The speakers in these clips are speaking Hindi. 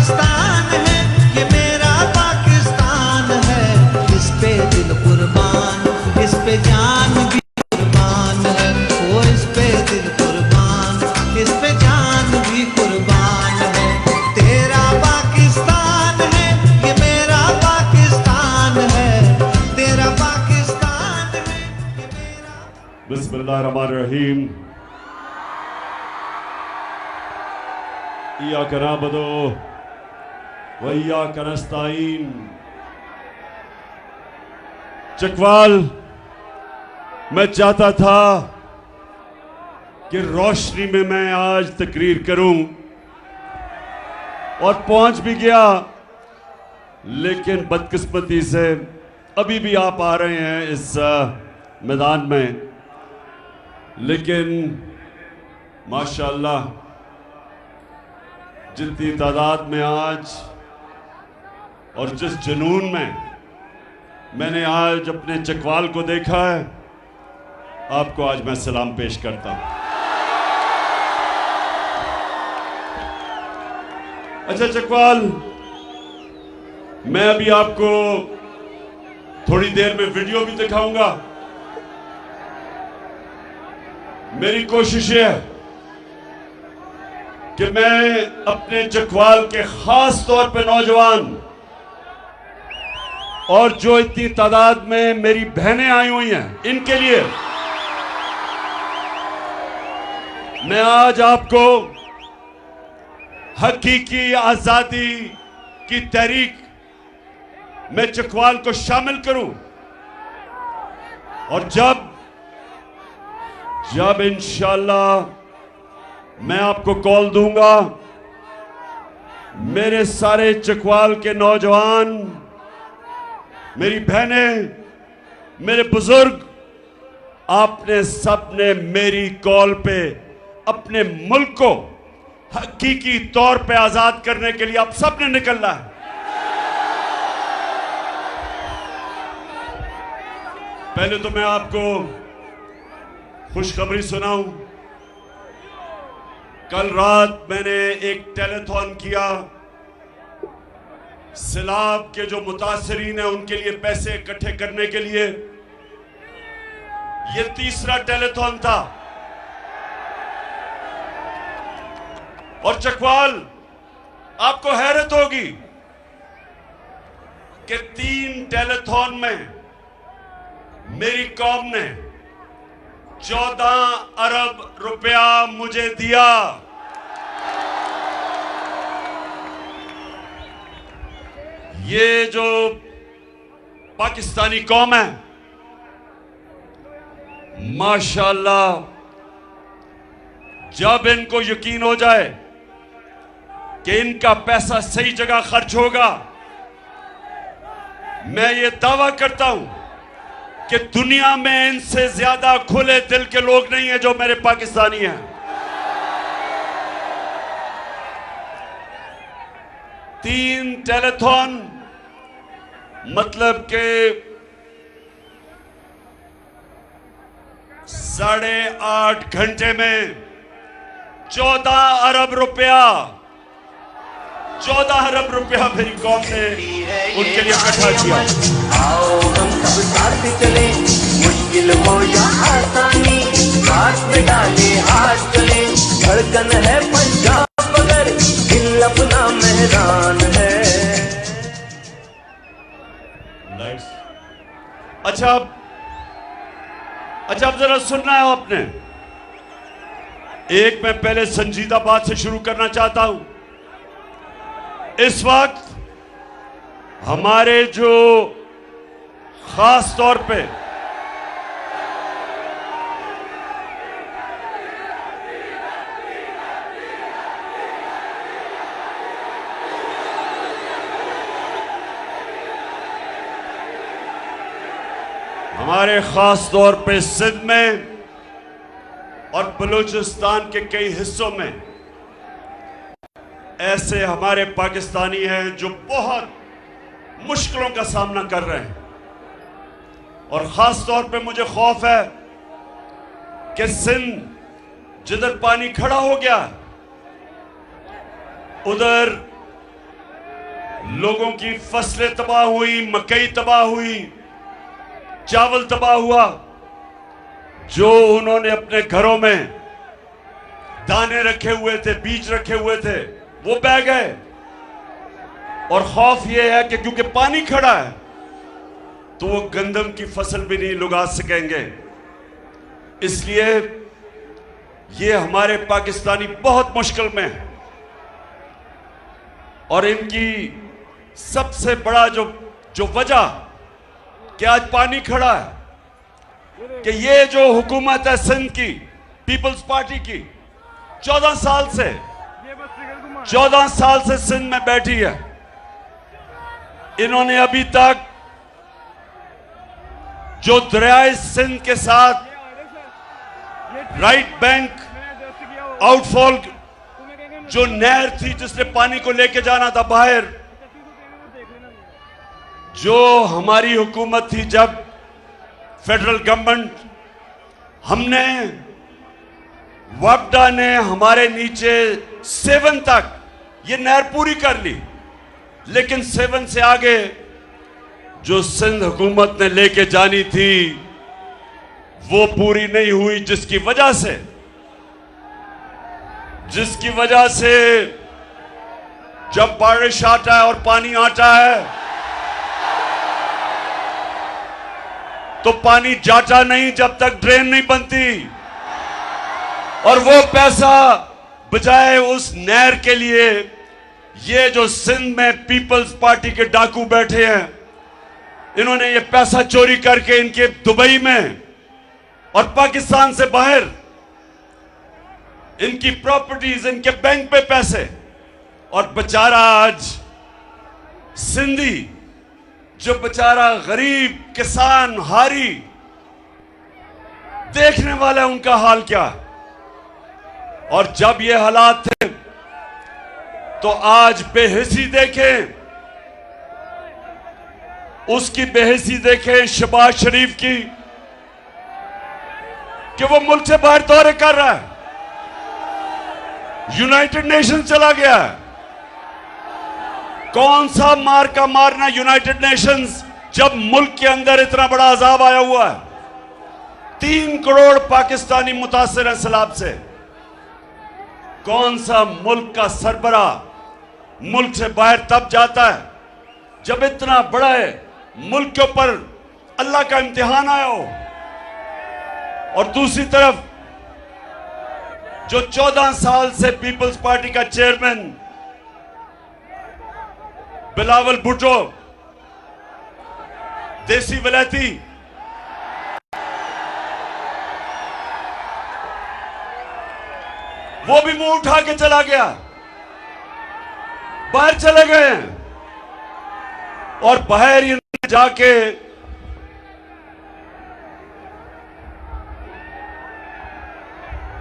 पाकिस्तान है, ये मेरा पाकिस्तान है। इस पे दिल कुर्बान, इस पे जान भी कुर्बान है। वो इस पे दिल कुर्बान, इस पे जान भी कुर्बान है। तेरा पाकिस्तान है, ये मेरा पाकिस्तान है। तेरा पाकिस्तान है, ये मेरा। बिस्मिल्लाहिर्रहमानिर्रहीम। इय्याका नअबुदु व इय्याका नस्तईन। चकवाल, मैं चाहता था कि रोशनी में मैं आज तकरीर करूं और पहुंच भी गया, लेकिन बदकिस्मती से अभी भी आप आ रहे हैं इस मैदान में। लेकिन माशाअल्लाह जितनी तादाद में आज और जिस जुनून में मैंने आज अपने चकवाल को देखा है, आपको आज मैं सलाम पेश करता हूं। अच्छा चकवाल, मैं अभी आपको थोड़ी देर में वीडियो भी दिखाऊंगा। मेरी कोशिश है कि मैं अपने चकवाल के खास तौर पे नौजवान और जो इतनी तादाद में मेरी बहनें आई हुई हैं, इनके लिए मैं आज आपको हकीकी आजादी की तहरीक में चकवाल को शामिल करूं। और जब इंशाअल्लाह मैं आपको कॉल दूंगा, मेरे सारे चकवाल के नौजवान, मेरी बहनें, मेरे बुजुर्ग, आपने सबने मेरी कॉल पे अपने मुल्क को हकीकी तौर पे आजाद करने के लिए आप सबने निकलना है। पहले तो मैं आपको खुशखबरी सुनाऊं। कल रात मैंने एक टेलीथॉन किया। सैलाब के जो मुतासरीन हैं उनके लिए पैसे इकट्ठे करने के लिए। यह तीसरा टेलीथॉन था। और चकवाल, आपको हैरत होगी कि 3 टेलीथॉन में मेरी कौम ने 14 अरब रुपया मुझे दिया। ये जो पाकिस्तानी कौम है, माशाअल्लाह, जब इनको यकीन हो जाए कि इनका पैसा सही जगह खर्च होगा, मैं ये दावा करता हूं कि दुनिया में इनसे ज्यादा खुले दिल के लोग नहीं हैं जो मेरे पाकिस्तानी हैं। तीन टेलीथॉन मतलब के 8.5 घंटे में 14 अरब रुपया, 14 अरब रुपया मेरी कौम ने उनके लिए इकट्ठा किया। आओ हम सब साथ चले, मुश्किल हो या आसानी, साथ में डाले हाथ चले। धड़कन है पंजाब मगर दिल अपना मेहरान है। अच्छा अब जरा सुनना है आपने। एक मैं पहले संजीदा बात से शुरू करना चाहता हूं। इस वक्त हमारे जो खास तौर पे सिंध में और बलूचिस्तान के कई हिस्सों में ऐसे हमारे पाकिस्तानी हैं जो बहुत मुश्किलों का सामना कर रहे हैं। और खास तौर पे मुझे खौफ है कि सिंध जिधर पानी खड़ा हो गया, उधर लोगों की फसलें तबाह हुई, मकई तबाह हुई, चावल तबाह हुआ। जो उन्होंने अपने घरों में दाने रखे हुए थे, बीज रखे हुए थे, वो बह गए। और खौफ यह है कि क्योंकि पानी खड़ा है तो वो गंदम की फसल भी नहीं लगा सकेंगे। इसलिए ये हमारे पाकिस्तानी बहुत मुश्किल में है। और इनकी सबसे बड़ा जो वजह कि आज पानी खड़ा है कि ये जो हुकूमत है सिंध की पीपल्स पार्टी की 14 साल से सिंध में बैठी है। इन्होंने अभी तक जो दरियाए सिंध के साथ राइट बैंक आउटफॉल जो नहर थी जिसने पानी को लेके जाना था बाहर, जो हमारी हुकूमत थी जब फेडरल गवर्नमेंट, हमने वापडा ने हमारे नीचे 7 तक ये नहर पूरी कर ली, लेकिन 7 से आगे जो सिंध हुकूमत ने लेके जानी थी वो पूरी नहीं हुई, जिसकी वजह से जब बारिश आता है और पानी आता है तो पानी जाता नहीं जब तक ड्रेन नहीं बनती। और वो पैसा बजाय उस नहर के लिए ये जो सिंध में पीपल्स पार्टी के डाकू बैठे हैं, इन्होंने ये पैसा चोरी करके इनके दुबई में और पाकिस्तान से बाहर इनकी प्रॉपर्टीज, इनके बैंक पे पैसे, और बेचारा आज सिंधी जो बेचारा गरीब किसान हारी देखने वाला है उनका हाल क्या। और जब ये हालात थे तो आज बेहिसी देखें, उसकी बेहिसी देखें शहबाज शरीफ की कि वो मुल्क से बाहर दौरे कर रहा है, यूनाइटेड नेशन चला गया है। कौन सा मार का मारना यूनाइटेड नेशंस जब मुल्क के अंदर इतना बड़ा अजाब आया हुआ है। 3 करोड़ पाकिस्तानी मुतासिर हैं सैलाब से। कौन सा मुल्क का सरबरा मुल्क से बाहर तब जाता है जब इतना बड़ा है मुल्क के ऊपर अल्लाह का इम्तिहान आया हो। और दूसरी तरफ जो 14 साल से पीपल्स पार्टी का चेयरमैन बिलावल भुट्टो, देसी वलैती, वो भी मुंह उठा के चला गया, बाहर चले गए हैं। और बाहर इन्होंने जाके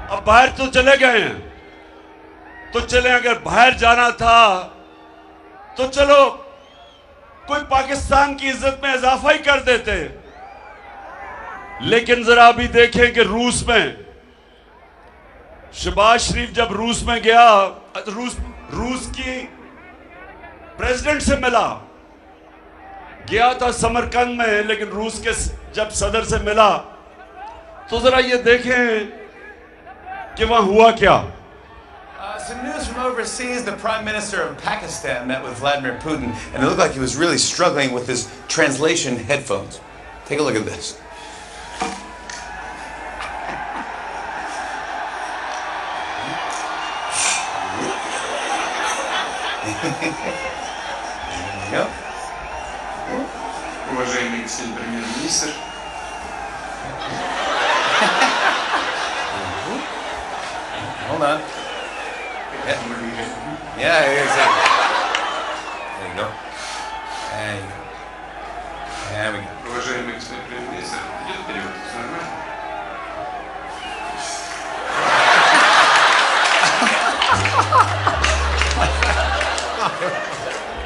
अब बाहर तो चले गए हैं, तो चले, अगर बाहर जाना था तो चलो कोई पाकिस्तान की इज्जत में इजाफा ही कर देते। लेकिन जरा अभी देखें कि रूस में शहबाज शरीफ जब रूस में गया, रूस की प्रेसिडेंट से मिला, गया था समरकंद में, लेकिन रूस के जब सदर से मिला तो जरा ये देखें कि वहां हुआ क्या। Some news from overseas. The Prime Minister of Pakistan met with Vladimir Putin, and it looked like he was really struggling with his translation headphones. Take a look at this. There you go. Уважаемый господин премьер-министр, Hold on. Yeah, exactly. There you go. There you go. There we go. уважаемый господин премьер-министр, идет перевод, все нормально?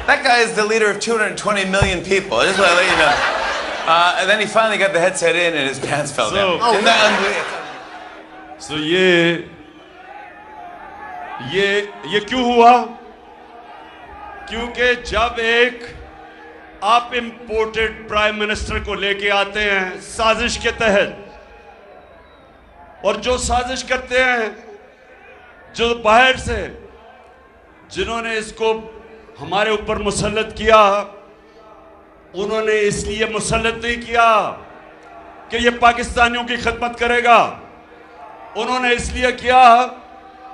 That guy is the leader of 220 million people. I just want to let you know. And then he finally got the headset in and his pants fell down. Isn't that unbelievable? So ये क्यों हुआ? क्योंकि जब एक आप इंपोर्टेड प्राइम मिनिस्टर को लेके आते हैं साजिश के तहत, और जो साजिश करते हैं, जो बाहर से जिन्होंने इसको हमारे ऊपर मुसल्लत किया, उन्होंने इसलिए मुसल्लत नहीं किया कि ये पाकिस्तानियों की खिदमत करेगा, उन्होंने इसलिए किया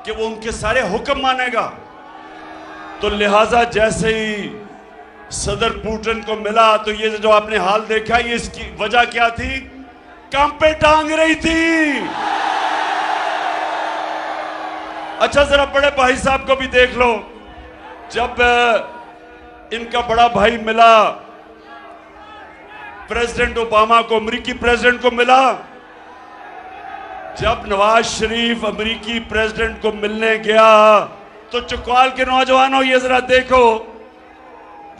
कि वो उनके सारे हुक्म मानेगा। तो लिहाजा जैसे ही सदर पुतिन को मिला तो ये जो आपने हाल देखा, ये इसकी वजह क्या थी? काम पे टांग रही थी। अच्छा, जरा बड़े भाई साहब को भी देख लो। जब इनका बड़ा भाई मिला प्रेसिडेंट ओबामा को, अमेरिकी प्रेसिडेंट को मिला, जब नवाज शरीफ अमेरिकी प्रेसिडेंट को मिलने गया तो चकवाल के नौजवानों, ये जरा देखो,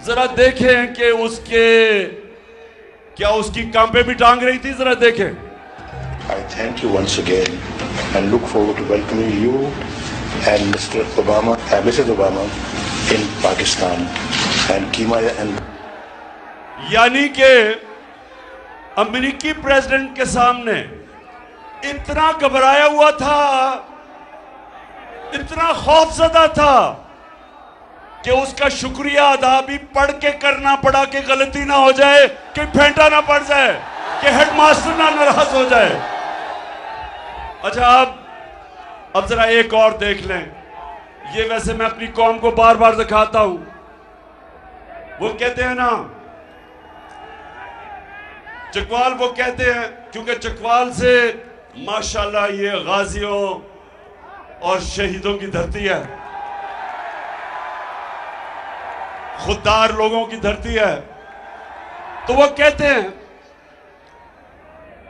जरा देखें कि उसकी काम पे भी टांग रही थी, जरा देखें। I thank you once again and look forward to welcoming you and Mrs. Obama in Pakistan and Kimaya and यानी कि अमेरिकी प्रेसिडेंट के सामने इतना घबराया हुआ था, इतना खौफजदा था कि उसका शुक्रिया अदा भी पढ़ के करना पड़ा कि गलती ना हो जाए, कि फेंटा ना पड़ जाए, कि हेडमास्टर ना नाराज हो जाए। अच्छा, अब जरा एक और देख लें। ये वैसे मैं अपनी कौम को बार बार दिखाता हूं। वो कहते हैं ना, चकवाल, वो कहते हैं क्योंकि चकवाल से माशाल्लाह ये गाजियों और शहीदों की धरती है, खुददार लोगों की धरती है। तो वो कहते हैं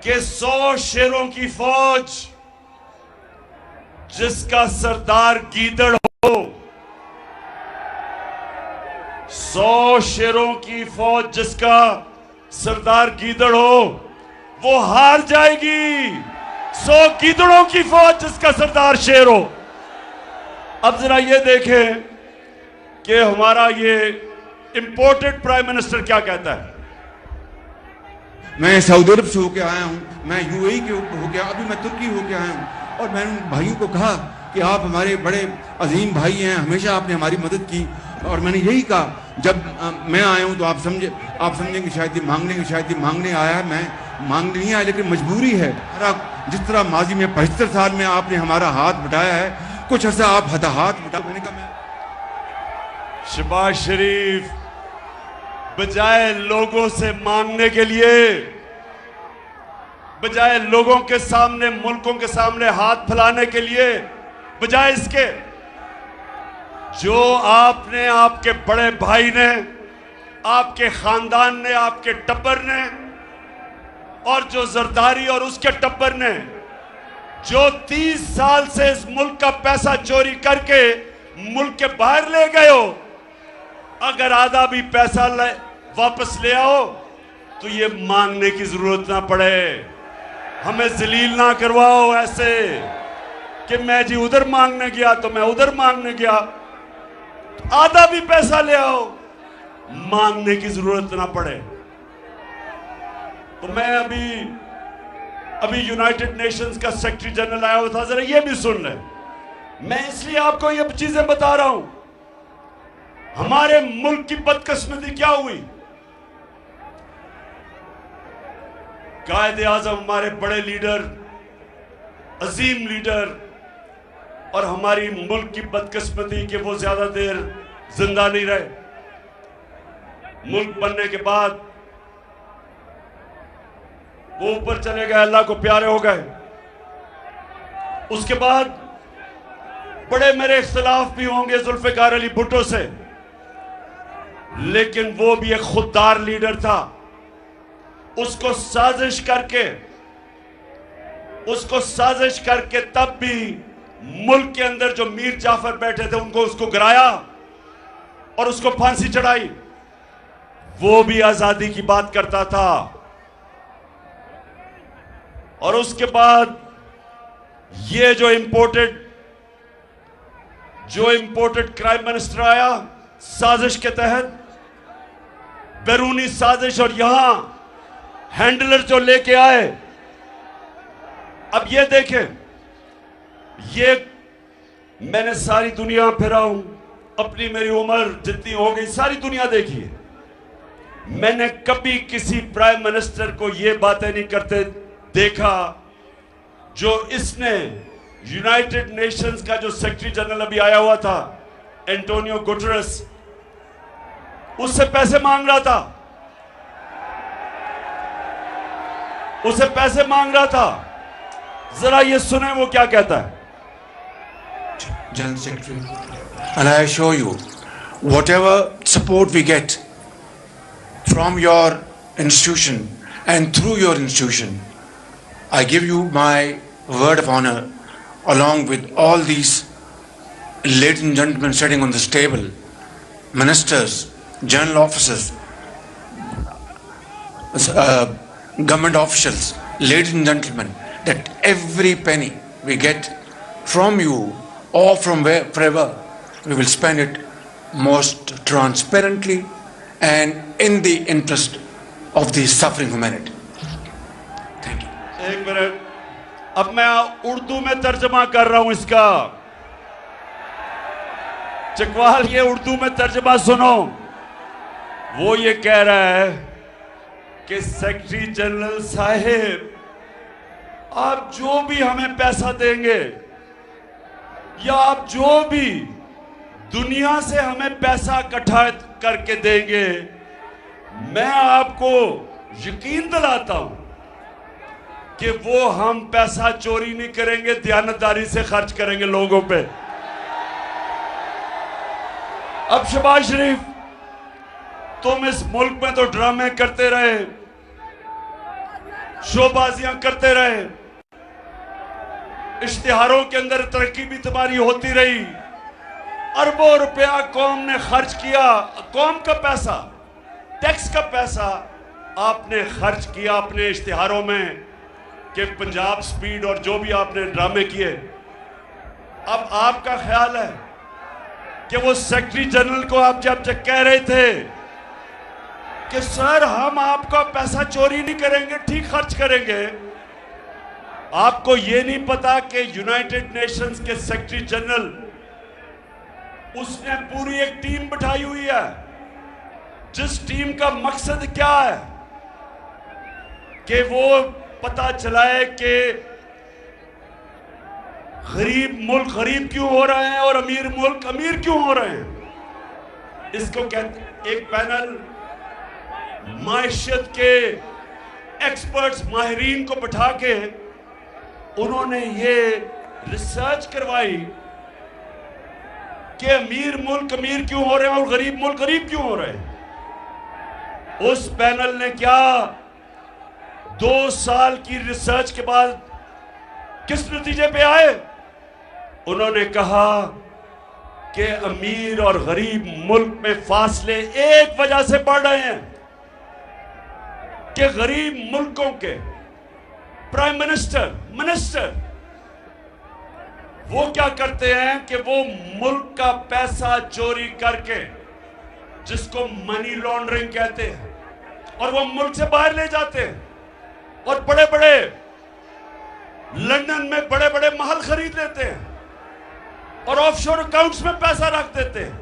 कि 100 शेरों की फौज जिसका सरदार गीदड़ हो, 100 शेरों की फौज जिसका सरदार गीदड़ हो, वो हार जाएगी। 100 गीदड़ों की फौज जिसका सरदार शेर हो। अब जरा ये देखें कि हमारा ये इंपोर्टेड प्राइम मिनिस्टर क्या कहता है। मैं सऊदी अरब से होके आया हूँ, मैं यूएई के होके, अभी मैं तुर्की होके आया हूँ, और मैंने उन भाइयों को कहा कि आप हमारे बड़े अजीम भाई हैं, हमेशा आपने हमारी मदद की। और मैंने यही कहा, जब मैं आया हूँ तो आप समझेंगे शायद ये मांगने आया है। मैं मांगने नहीं आया, लेकिन मजबूरी है। जिस तरह माजी में 75 साल में आपने हमारा हाथ बटाया है, कुछ अर्सा आप हाथ बटा। मैंने कहा शहबाज शरीफ बजाय लोगों से मांगने के लिए, बजाय लोगों के सामने, मुल्कों के सामने हाथ फैलाने के लिए, बजाय इसके जो आपने, आपके बड़े भाई ने, आपके खानदान ने, आपके टब्बर ने, और जो जरदारी और उसके टब्बर ने जो 30 साल से इस मुल्क का पैसा चोरी करके मुल्क के बाहर ले गए हो, अगर आधा भी पैसा वापस ले आओ तो ये मांगने की जरूरत ना पड़े। हमें जलील ना करवाओ ऐसे कि मैं जी उधर मांगने गया तो मैं उधर मांगने गया। आधा भी पैसा ले आओ, मांगने की जरूरत ना पड़े। तो मैं अभी यूनाइटेड नेशंस का सेक्रेटरी जनरल आया हुआ था, जरा ये भी सुन ले। मैं इसलिए आपको ये चीजें बता रहा हूं। हमारे मुल्क की बदकिस्मती क्या हुई, कायदे आजम, हमारे बड़े लीडर, अजीम लीडर, और हमारी मुल्क की बदकिस्मती कि वो ज्यादा देर जिंदा नहीं रहे। मुल्क बनने के बाद वो ऊपर चले गए, अल्लाह को प्यारे हो गए। उसके बाद बड़े मेरे इख्तिलाफ भी होंगे जुल्फिकार अली भुट्टो से, लेकिन वो भी एक खुददार लीडर था। उसको साजिश करके तब भी मुल्क के अंदर जो मीर जाफर बैठे थे उनको, उसको गिराया और उसको फांसी चढ़ाई। वो भी आजादी की बात करता था। और उसके बाद ये जो इंपोर्टेड प्राइम मिनिस्टर आया, साजिश के तहत, बैरूनी साजिश, और यहां हैंडलर जो लेके आए। अब ये देखें, ये मैंने सारी दुनिया फिरा हूं, अपनी मेरी उम्र जितनी हो गई सारी दुनिया देखी है। मैंने कभी किसी प्राइम मिनिस्टर को ये बातें नहीं करते देखा जो इसने यूनाइटेड नेशंस का जो सेक्रेटरी जनरल अभी आया हुआ था एंटोनियो गुटेरेस, उससे पैसे मांग रहा था, उसे पैसे मांग रहा था। जरा ये सुने वो क्या कहता है। General Secretary, and I assure you, whatever support we get from your institution and through your institution, I give you my word of honor, along with all these ladies and gentlemen sitting on this table, ministers, general officers, government officials, ladies and gentlemen, that every penny we get from you or from wherever, we will spend it most transparently and in the interest of the suffering humanity. Thank you. एक मिनट, अब मैं उर्दू में तर्जमा कर रहा हूं इसका। चकवाल, ये उर्दू में तर्जमा सुनो। वो ये कह रहा है कि सेक्रेटरी जनरल साहिब, आप जो भी हमें पैसा देंगे या आप जो भी दुनिया से हमें पैसा इकट्ठा करके देंगे, मैं आपको यकीन दिलाता हूं कि वो हम पैसा चोरी नहीं करेंगे, दयानतदारी से खर्च करेंगे लोगों पे। अब शहबाज शरीफ, तुम इस मुल्क में तो ड्रामे करते रहे, शोबाजियां करते रहे, इश्तिहारों के अंदर तरक्की भी तुम्हारी होती रही, अरबों रुपया कौम ने खर्च किया, कौम का पैसा, टैक्स का पैसा आपने खर्च किया अपने इश्तिहारों में कि पंजाब स्पीड और जो भी आपने ड्रामे किए। अब आपका ख्याल है कि वो सेक्रेटरी जनरल को आप जब कह रहे थे कि सर हम आपका पैसा चोरी नहीं करेंगे, ठीक खर्च करेंगे, आपको ये नहीं पता कि यूनाइटेड नेशंस के सेक्रेटरी जनरल, उसने पूरी एक टीम बिठाई हुई है, जिस टीम का मकसद क्या है कि वो पता चलाए कि गरीब मुल्क गरीब क्यों हो रहे हैं और अमीर मुल्क अमीर क्यों हो रहे हैं। इसको कहते, एक पैनल मायशत के एक्सपर्ट्स, माहिरीन को बिठा के उन्होंने ये रिसर्च करवाई कि अमीर मुल्क अमीर क्यों हो रहे हैं और गरीब मुल्क गरीब क्यों हो रहे हैं। उस पैनल ने क्या 2 साल की रिसर्च के बाद किस नतीजे पे आए? उन्होंने कहा कि अमीर और गरीब मुल्क में फासले एक वजह से बढ़ रहे हैं कि गरीब मुल्कों के प्राइम मिनिस्टर वो क्या करते हैं कि वो मुल्क का पैसा चोरी करके, जिसको मनी लॉन्ड्रिंग कहते हैं, और वो मुल्क से बाहर ले जाते हैं और बड़े बड़े लंदन में बड़े बड़े महल खरीद लेते हैं और ऑफशोर अकाउंट्स में पैसा रख देते हैं।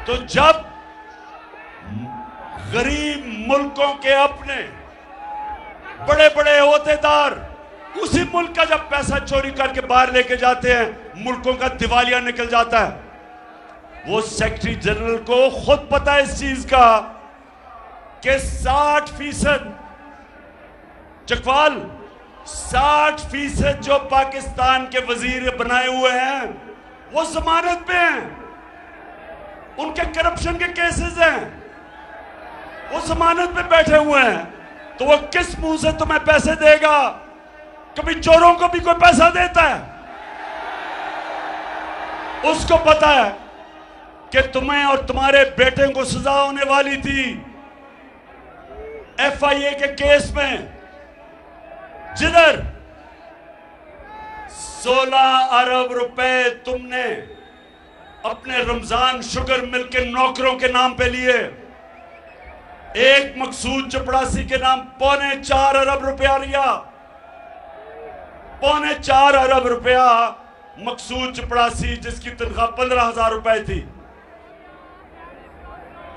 तो जब गरीब मुल्कों के अपने बड़े बड़े ओहदेदार उसी मुल्क का जब पैसा चोरी करके बाहर लेके जाते हैं, मुल्कों का दिवालिया निकल जाता है। वो सेक्रेटरी जनरल को खुद पता है इस चीज का कि 60% चकवाल 60% जो पाकिस्तान के वजीर बनाए हुए हैं वो जमानत पे हैं, उनके करप्शन के केसेस हैं, वो जमानत पे बैठे हुए हैं। तो वो किस मुंह से तुम्हें पैसे देगा? कभी चोरों को भी कोई पैसा देता है? उसको पता है कि तुम्हें और तुम्हारे बेटे को सजा होने वाली थी FIA के केस में, जिधर 16 अरब रुपए तुमने अपने रमजान शुगर मिल के नौकरों के नाम पे लिए। एक मकसूद चपड़ासी के नाम 4.25 अरब रुपया लिया। 4.25 अरब रुपया मकसूद चपड़ासी, जिसकी तनख्वाह 15,000 रुपए थी।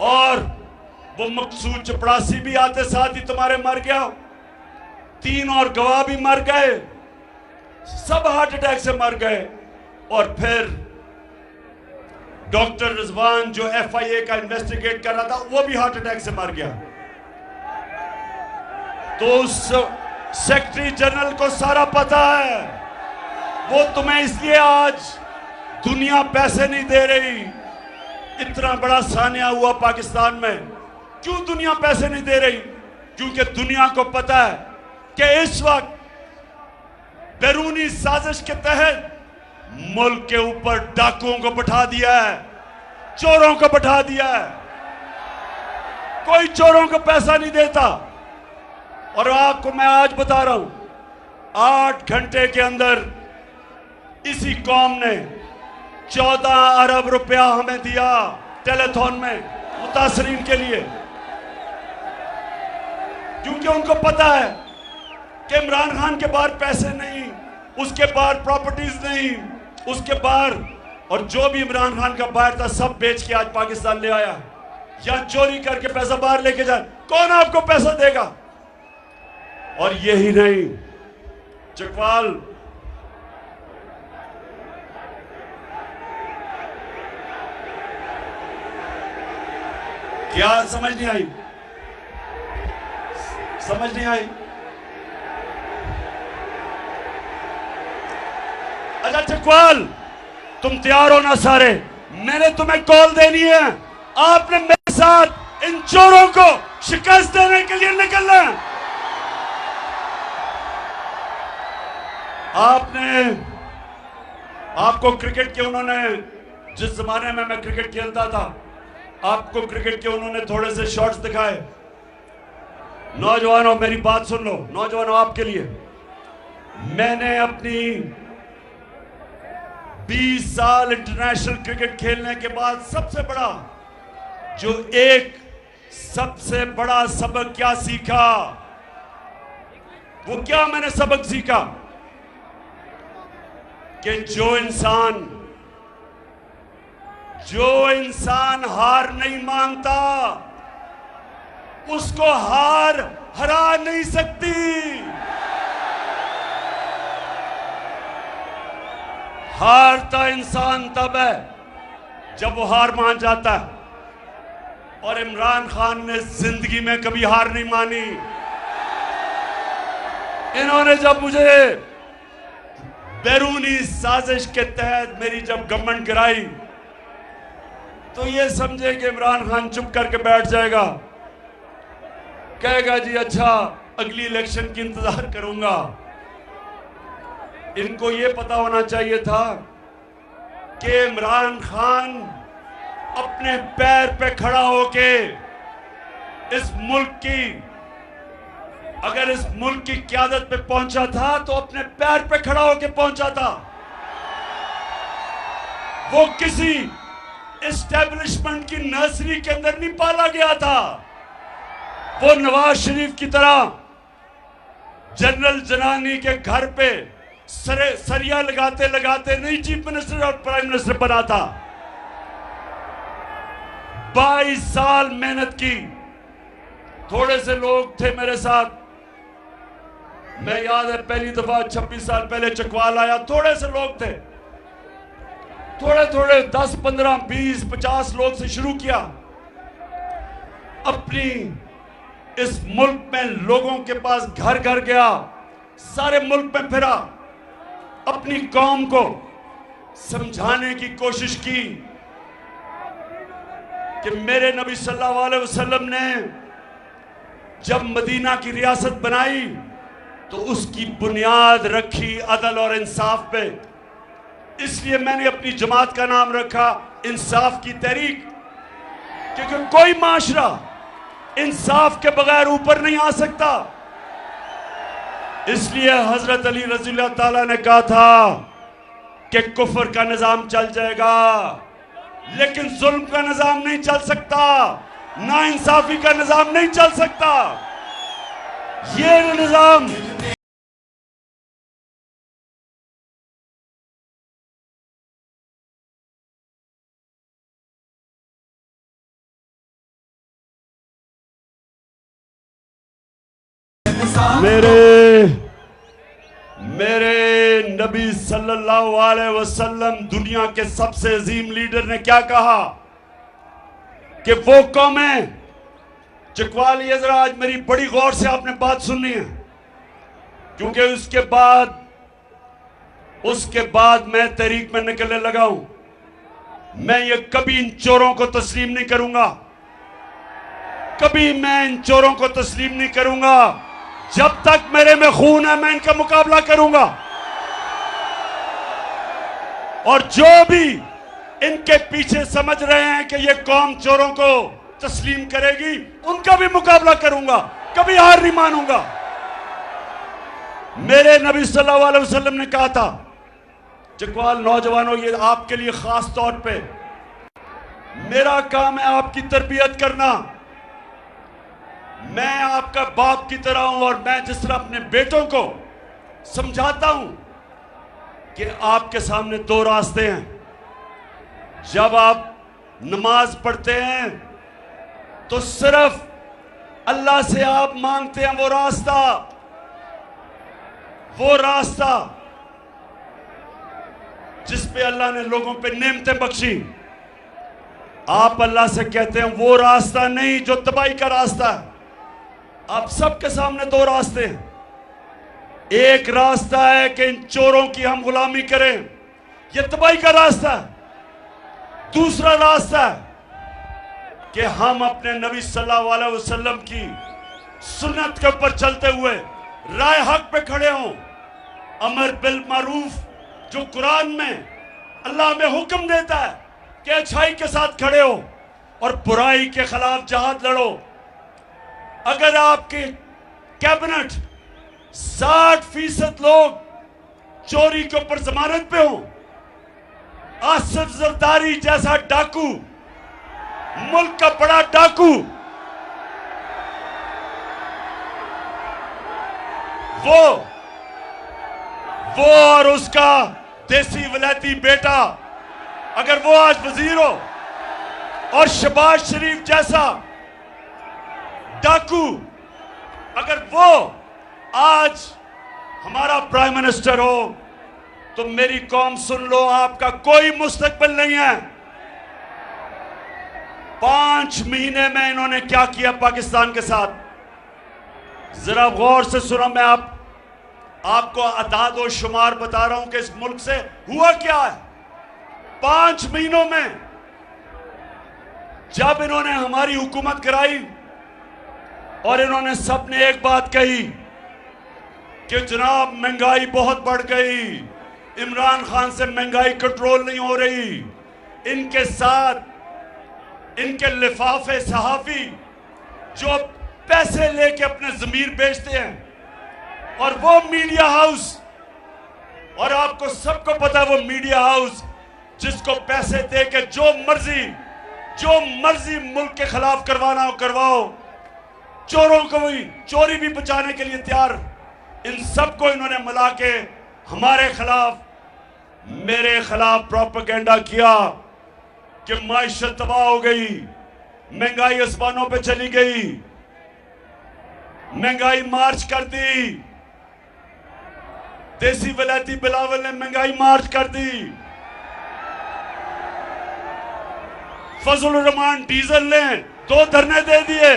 और वो मकसूद चपड़ासी भी आते साथ ही तुम्हारे मर गया। 3 और गवाह भी मर गए, सब हार्ट अटैक से मर गए। और फिर डॉक्टर रिजवान जो FIA का इन्वेस्टिगेट कर रहा था, वो भी हार्ट अटैक से मर गया। तो उस सेक्रेटरी जनरल को सारा पता है। वो तुम्हें इसलिए आज दुनिया पैसे नहीं दे रही। इतना बड़ा सानिया हुआ पाकिस्तान में, क्यों दुनिया पैसे नहीं दे रही? क्योंकि दुनिया को पता है कि इस वक्त बैरूनी साजिश के तहत मुल्क के ऊपर डाकुओं को बैठा दिया है, चोरों को बैठा दिया है। कोई चोरों को पैसा नहीं देता। और आपको मैं आज बता रहा हूं, 8 घंटे के अंदर इसी कौम ने 14 अरब रुपया हमें दिया टेलीथॉन में मुतासरीन के लिए। क्योंकि उनको पता है कि इमरान खान के पास पैसे नहीं, उसके पास प्रॉपर्टीज नहीं, उसके पास, और जो भी इमरान खान का बाहर था सब बेच के आज पाकिस्तान ले आया, या चोरी करके पैसा बाहर लेके जाए। कौन आपको पैसा देगा? और यही नहीं, चकवाल क्या समझ नहीं आई? समझ नहीं आई? अच्छा चकवाल, तुम तैयार हो ना सारे? मैंने तुम्हें कॉल देनी है। आपने मेरे साथ इन चोरों को शिकस्त देने के लिए निकलना है। आपको क्रिकेट के उन्होंने, जिस जमाने में मैं क्रिकेट खेलता था, आपको क्रिकेट के उन्होंने थोड़े से शॉट्स दिखाए। नौजवानों मेरी बात सुन लो, नौजवानों आपके लिए मैंने अपनी 20 साल इंटरनेशनल क्रिकेट खेलने के बाद सबसे बड़ा सबक क्या सीखा? वो क्या मैंने सबक सीखा? कि जो इंसान हार नहीं मानता, उसको हार हरा नहीं सकती। हारता इंसान तब है जब वो हार मान जाता है। और इमरान खान ने जिंदगी में कभी हार नहीं मानी। इन्होंने जब मुझे बैरूनी साजिश के तहत मेरी जब गवर्नमेंट गिराई, तो ये समझे कि इमरान खान चुप करके बैठ जाएगा, कहेगा जी अच्छा अगली इलेक्शन की इंतजार करूंगा। इनको ये पता होना चाहिए था कि इमरान खान अपने पैर पे खड़ा होके इस मुल्क की, अगर इस मुल्क की क़यादत पे पहुंचा था तो अपने पैर पे खड़ा होके पहुंचा था। वो किसी एस्टेब्लिशमेंट की नर्सरी के अंदर नहीं पाला गया था। वो नवाज शरीफ की तरह जनरल जनानी के घर पे सरिया लगाते लगाते नहीं चीफ मिनिस्टर और प्राइम मिनिस्टर बना था। 22 साल मेहनत की। थोड़े से लोग थे मेरे साथ, मैं याद है पहली दफा 26 साल पहले चकवाल आया, थोड़े से लोग थे, थोड़े 10, 15, 20, 50 लोग से शुरू किया। अपनी इस मुल्क में लोगों के पास घर घर गया, सारे मुल्क में फिरा, अपनी कौम को समझाने की कोशिश की कि मेरे नबी सल्लल्लाहु अलैहि वसल्लम ने जब मदीना की रियासत बनाई तो उसकी बुनियाद रखी अदल और इंसाफ पे। इसलिए मैंने अपनी जमात का नाम रखा इंसाफ की तहरीक, क्योंकि कोई माशरा इंसाफ के बगैर ऊपर नहीं आ सकता। इसलिए हजरत अली रज़ियल्लाहु ताला ने कहा था कि कुफ्र का निजाम चल जाएगा, लेकिन जुल्म का निजाम नहीं चल सकता, नाइंसाफी का निजाम नहीं चल सकता। ये निजाम मेरे नबी सल्लल्लाहु अलैहि वसल्लम, दुनिया के सबसे अजीम लीडर ने क्या कहा कि वो कौमें, चकवाल ये जरा आज मेरी बड़ी गौर से आपने बात सुननी है, क्योंकि उसके बाद मैं तहरीक में निकलने लगा हूं। मैं ये कभी इन चोरों को तस्लीम नहीं करूंगा, कभी मैं इन चोरों को तस्लीम नहीं करूंगा। जब तक मेरे में खून है मैं इनका मुकाबला करूंगा, और जो भी इनके पीछे समझ रहे हैं कि ये कौम चोरों को तस्लीम करेगी, उनका भी मुकाबला करूंगा, कभी हार नहीं मानूंगा। मेरे नबी सल्लल्लाहु अलैहि वसल्लम ने कहा था, चकवाल नौजवानों, ये आपके लिए खास तौर पे मेरा काम है आपकी तरबियत करना। मैं आपका बाप की तरह हूं, और मैं जिस तरह अपने बेटों को समझाता हूं कि आपके सामने दो रास्ते हैं। जब आप नमाज पढ़ते हैं तो सिर्फ अल्लाह से आप मांगते हैं वो रास्ता जिस पे अल्लाह ने लोगों पे नेमतें बख्शी। आप अल्लाह से कहते हैं वो रास्ता नहीं जो तबाही का रास्ता है। आप सबके सामने दो रास्ते हैं। एक रास्ता है कि इन चोरों की हम गुलामी करें, यह तबाही का रास्ता है। दूसरा रास्ता है कि हम अपने नबी सल्लल्लाहु अलैहि वसल्लम की सुन्नत के ऊपर चलते हुए राय हक पे खड़े हों। अमर बिल मारूफ, जो कुरान में अल्लाह में हुक्म देता है कि अच्छाई के साथ खड़े हो और बुराई के खिलाफ जहाद लड़ो। अगर आपके कैबिनेट 60% लोग चोरी के ऊपर जमानत पे हो, आसिफ जरदारी जैसा डाकू, मुल्क का बड़ा डाकू, वो और उसका देसी वलैती बेटा, अगर वो आज वजीर हो, और शहबाज शरीफ जैसा डाकू अगर वो आज हमारा प्राइम मिनिस्टर हो, तो मेरी कौम सुन लो, आपका कोई मुस्तकबिल नहीं है। 5 महीने में इन्होंने क्या किया पाकिस्तान के साथ, जरा गौर से सुनो। मैं आपको अदाद और शुमार बता रहा हूं कि इस मुल्क से हुआ क्या है 5 महीनों में। जब इन्होंने हमारी हुकूमत कराई और इन्होंने सबने एक बात कही कि जनाब महंगाई बहुत बढ़ गई, इमरान खान से महंगाई कंट्रोल नहीं हो रही। इनके साथ इनके लिफाफे सहाफी जो पैसे लेके अपने जमीर बेचते हैं, और वो मीडिया हाउस, और आपको सबको पता है वो मीडिया हाउस जिसको पैसे दे के जो मर्जी मुल्क के खिलाफ करवाना हो करवाओ, चोरों को भी चोरी भी बचाने के लिए तैयार। इन सबको इन्होंने मिला के हमारे खिलाफ, मेरे खिलाफ प्रोपेगेंडा किया कि माइशत तबाह हो गई, महंगाई आसमानों पे चली गई, महंगाई मार्च कर दी। देसी वलैती बिलावल ने महंगाई मार्च कर दी। फजलुर रहमान डीजल ने 2 धरने दे दिए।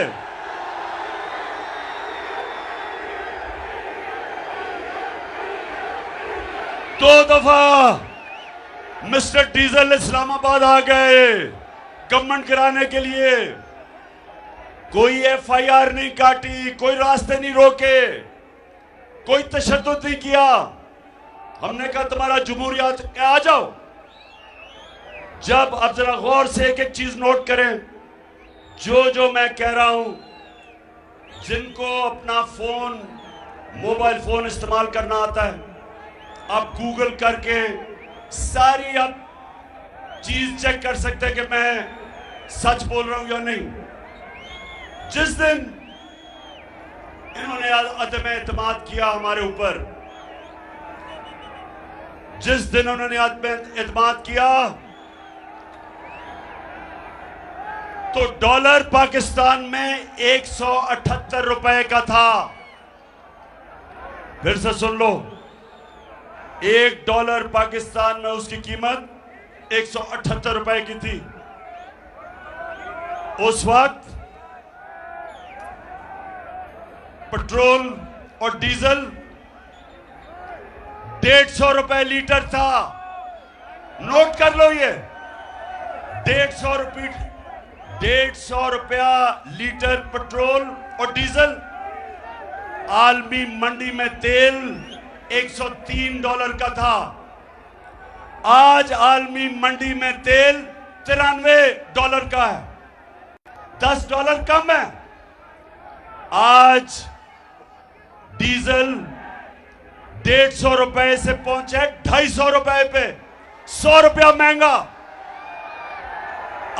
दो दफा मिस्टर डीजल इस्लामाबाद आ गए गवर्नमेंट कराने के लिए। कोई FIR नहीं काटी, कोई रास्ते नहीं रोके, कोई तशद्दुद नहीं किया। हमने कहा तुम्हारा जमहूरियत आ जाओ। जब अब जरा गौर से एक एक चीज नोट करें, जो मैं कह रहा हूं, जिनको अपना फोन, मोबाइल फोन इस्तेमाल करना आता है, आप गूगल करके सारी अब चीज चेक कर सकते हैं कि मैं सच बोल रहा हूं या नहीं। जिस दिन इन्होंने अदम एतमाद किया हमारे ऊपर, जिस दिन उन्होंने अदम एतमाद किया, तो डॉलर पाकिस्तान में 178 रुपए का था। फिर से सुन लो, $1 पाकिस्तान में उसकी कीमत 178 रुपए की थी। उस वक्त पेट्रोल और डीजल 150 रुपए लीटर था। नोट कर लो, ये 150 रुपया लीटर पेट्रोल और डीजल। आलमी मंडी में तेल $103 का था। आज आलमी मंडी में तेल $93 का है, $10 कम है। आज डीजल 150 रुपए से पहुंचे 250 रुपए पे, 100 रुपया महंगा।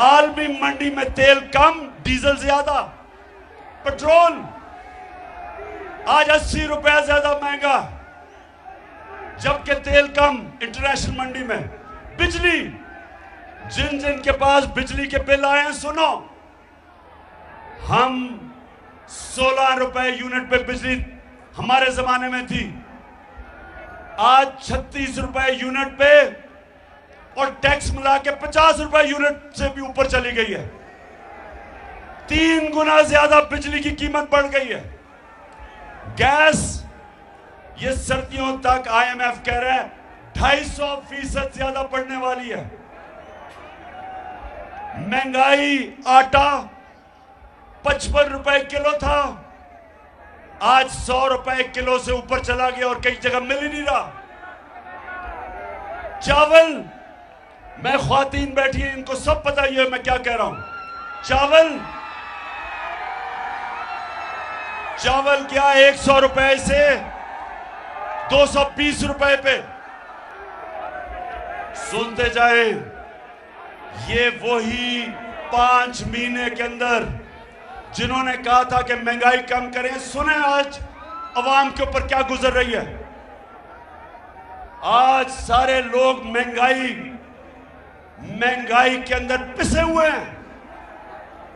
आलमी मंडी में तेल कम, डीजल ज्यादा। पेट्रोल आज 80 रुपया ज्यादा महंगा, जबकि तेल कम इंटरनेशनल मंडी में। बिजली, जिन जिन के पास बिजली के बिल आए हैं, सुनो, हम 16 रुपए यूनिट पे बिजली हमारे जमाने में थी, आज 36 रुपए यूनिट पे, और टैक्स मिला के 50 रुपए यूनिट से भी ऊपर चली गई है। 3 गुना ज्यादा बिजली की कीमत बढ़ गई है। गैस, ये सर्दियों तक IMF कह रहा है 250% ज्यादा बढ़ने वाली है। महंगाई, आटा 55 रुपए किलो था, आज 100 रुपए किलो से ऊपर चला गया और कई जगह मिल ही नहीं रहा। चावल, मैं ख्वातीन बैठी है, इनको सब पता ही है मैं क्या कह रहा हूं। चावल क्या 100 रुपए से 220 रुपए पे। सुनते जाए, ये वही 5 महीने के अंदर जिन्होंने कहा था कि महंगाई कम करें, सुने आज अवाम के ऊपर क्या गुजर रही है। आज सारे लोग महंगाई के अंदर पिसे हुए हैं।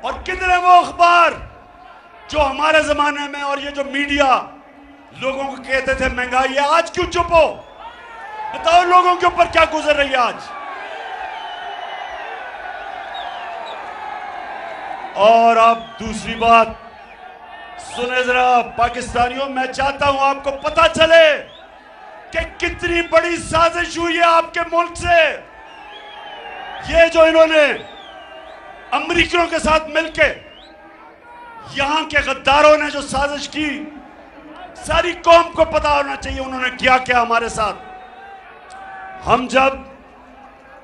और कितने वो अखबार जो हमारे जमाने में, और ये जो मीडिया लोगों को कहते थे महंगाई है, आज क्यों चुप हो? बताओ लोगों के ऊपर क्या गुजर रही है आज। और अब दूसरी बात सुने जरा पाकिस्तानियों, मैं चाहता हूं आपको पता चले कि कितनी बड़ी साजिश हुई है आपके मुल्क से। ये जो इन्होंने अमेरिकियों के साथ मिलके, यहां के गद्दारों ने जो साजिश की, सारी कौम को पता होना चाहिए उन्होंने क्या क्या हमारे साथ। हम जब,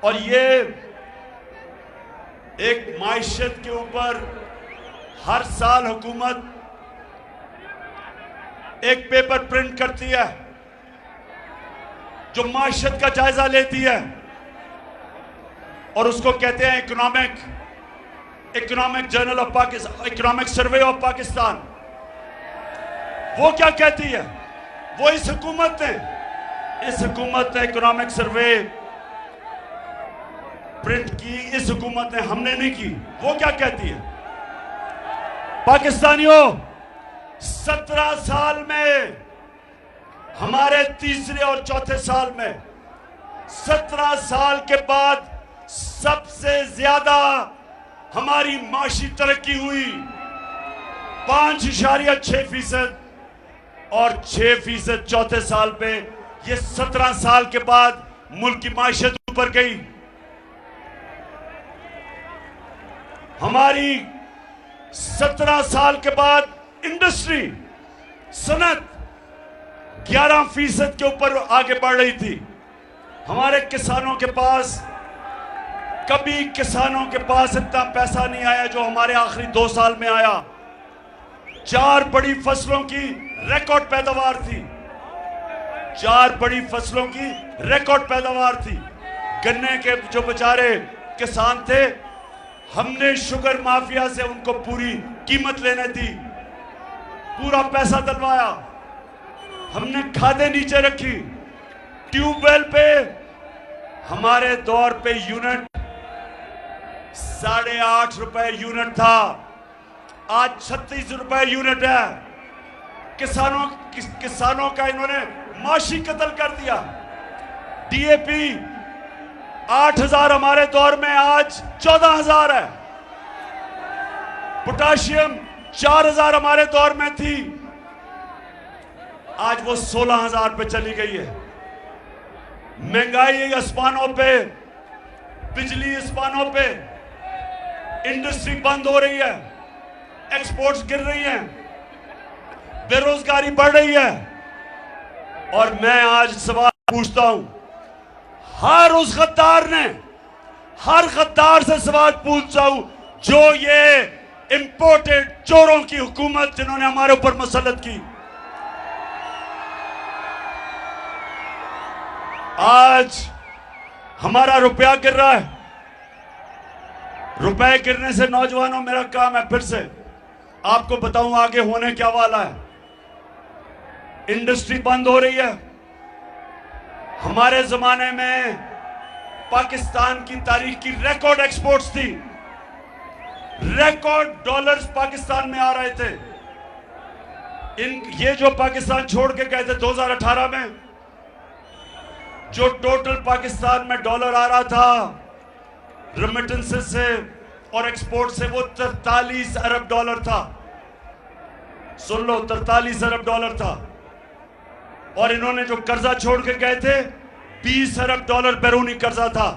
और ये एक माइशत के ऊपर हर साल हुकूमत एक पेपर प्रिंट करती है जो माइशत का जायजा लेती है, और उसको कहते हैं economic journal of Pakistan, economic survey of Pakistan. वो क्या कहती है? वो इस हुकूमत ने इकोनॉमिक सर्वे प्रिंट की, इस हुकूमत ने, हमने नहीं की। वो क्या कहती है? पाकिस्तानियों, 17 साल में, हमारे तीसरे और चौथे साल में, 17 साल के बाद सबसे ज्यादा हमारी माशी तरक्की हुई, 5.6%, और 6% चौथे साल पे। ये 17 साल के बाद मुल्क की माशियत ऊपर गई। हमारी 17 साल के बाद इंडस्ट्री, सनत 11% के ऊपर आगे बढ़ रही थी। हमारे किसानों के पास, कभी किसानों के पास इतना पैसा नहीं आया जो हमारे आखिरी 2 साल में आया। 4 बड़ी फसलों की रिकॉर्ड पैदावार थी, 4 बड़ी फसलों की रिकॉर्ड पैदावार थी। गन्ने के जो बेचारे किसान थे, हमने शुगर माफिया से उनको पूरी कीमत लेने दी, पूरा पैसा दिलवाया, हमने खादें नीचे रखी। ट्यूबवेल पे हमारे दौर पे यूनिट 8.5 रुपए यूनिट था, आज 36 रुपए यूनिट है। किसानों का इन्होंने माशी कत्ल कर दिया। डीएपी 8,000 हमारे दौर में आज 14,000 है। पोटाशियम 4,000 हमारे दौर में थी, आज वो 16,000 पे चली गई है। महंगाई आसमानों पे, बिजली आसमानों पे, इंडस्ट्री बंद हो रही है, एक्सपोर्ट्स गिर रही हैं, बेरोजगारी बढ़ रही है। और मैं आज सवाल पूछता हूं, हर उस गद्दार ने, हर गद्दार से सवाल पूछता हूं जो ये इंपोर्टेड चोरों की हुकूमत जिन्होंने हमारे ऊपर मसलत की। आज हमारा रुपया गिर रहा है। रुपए गिरने से नौजवानों, मेरा काम है फिर से आपको बताऊं आगे होने क्या वाला है। इंडस्ट्री बंद हो रही है। हमारे जमाने में पाकिस्तान की तारीख की रिकॉर्ड एक्सपोर्ट्स थी, रिकॉर्ड डॉलर्स पाकिस्तान में आ रहे थे। ये जो पाकिस्तान छोड़ के गए थे 2018 में, जो टोटल पाकिस्तान में डॉलर आ रहा था रेमिटेंसेस से और एक्सपोर्ट से, वो 43 अरब डॉलर था। सुन लो, 43 अरब डॉलर था। और इन्होंने जो कर्जा छोड़ के गए थे 20 अरब डॉलर बैरूनी कर्जा था।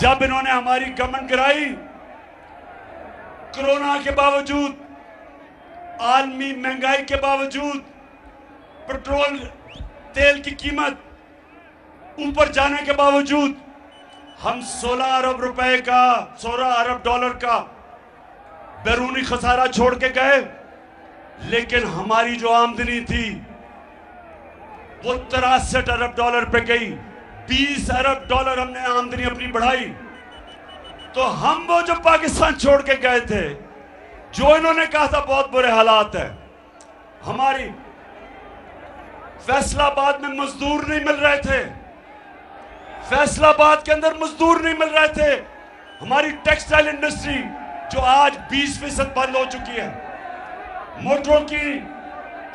जब इन्होंने हमारी गवर्नमेंट गिराई, कोरोना के बावजूद, आलमी महंगाई के बावजूद, पेट्रोल तेल की कीमत ऊपर जाने के बावजूद, हम 16 अरब रुपए का, 16 अरब डॉलर का बैरूनी खसारा छोड़ के गए। लेकिन हमारी जो आमदनी थी वो 63 अरब डॉलर पे गई। 20 अरब डॉलर हमने आमदनी अपनी बढ़ाई। तो हम वो जो पाकिस्तान छोड़ के गए थे, जो इन्होंने कहा था बहुत बुरे हालात है, हमारी फैसलाबाद में मजदूर नहीं मिल रहे थे, फैसलाबाद के अंदर मजदूर नहीं मिल रहे थे। हमारी टेक्सटाइल इंडस्ट्री जो आज 20% बंद हो चुकी है, मोटरों की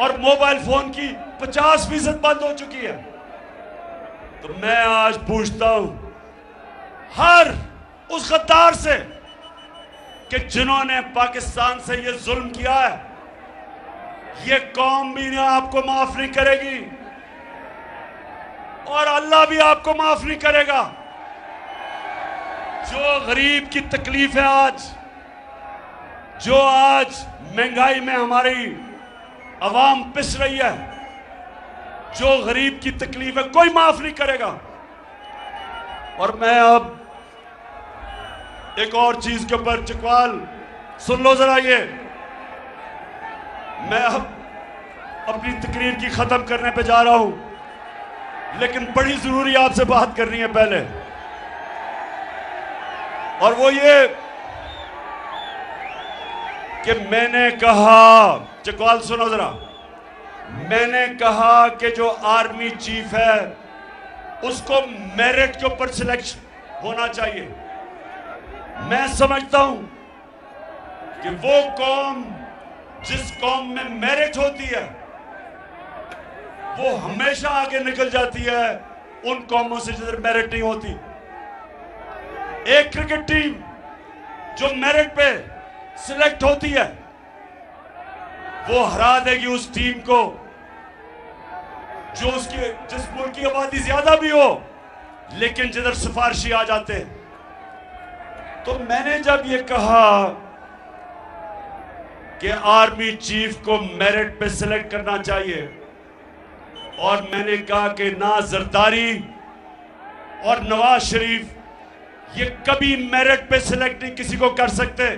और मोबाइल फोन की 50% बंद हो चुकी है। तो मैं आज पूछता हूं हर उस गद्दार से कि जिन्होंने पाकिस्तान से ये जुल्म किया है, ये कौम भी आपको माफ नहीं करेगी और अल्लाह भी आपको माफ नहीं करेगा। जो गरीब की तकलीफ है आज, जो आज महंगाई में हमारी अवाम पिस रही है, जो गरीब की तकलीफ है, कोई माफ नहीं करेगा। और मैं अब एक और चीज के ऊपर, चकवाल सुन लो जरा, ये मैं अब अपनी तकरीर की खत्म करने पे जा रहा हूं, लेकिन बड़ी जरूरी आपसे बात करनी है पहले, और वो ये कि मैंने कहा, चकवाल सुनो जरा, मैंने कहा कि जो आर्मी चीफ है उसको मेरिट के ऊपर सिलेक्शन होना चाहिए। मैं समझता हूं कि वो कौम, जिस कौम में मेरिट होती है, वो हमेशा आगे निकल जाती है उन कौमों से जिधर मेरिट नहीं होती। एक क्रिकेट टीम जो मेरिट पे सिलेक्ट होती है, वो हरा देगी उस टीम को जो जिस मुल्क की आबादी ज्यादा भी हो, लेकिन जिधर सिफारशी आ जाते हैं। तो मैंने जब ये कहा कि आर्मी चीफ को मेरिट पे सिलेक्ट करना चाहिए, और मैंने कहा कि ना जरदारी और नवाज शरीफ ये कभी मेरिट पे सिलेक्ट नहीं किसी को कर सकते,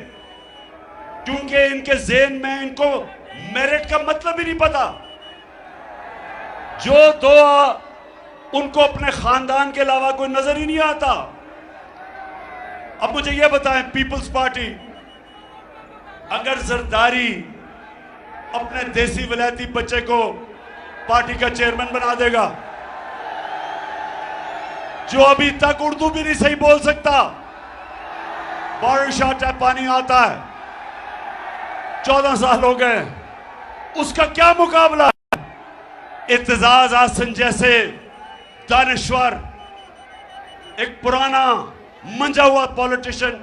क्योंकि इनके ज़हन में इनको मेरिट का मतलब ही नहीं पता। जो दो उनको अपने खानदान के अलावा कोई नजर ही नहीं आता। अब मुझे यह बताएं, पीपल्स पार्टी अगर जरदारी अपने देसी विलायती बच्चे को पार्टी का चेयरमैन बना देगा, जो अभी तक उर्दू भी नहीं सही बोल सकता, बारिश आता है पानी आता है, 14 साल हो गए, उसका क्या मुकाबला है? इत्तेजाज आसन जैसे दानिश्वर, एक पुराना मंजा हुआ पॉलिटिशियन,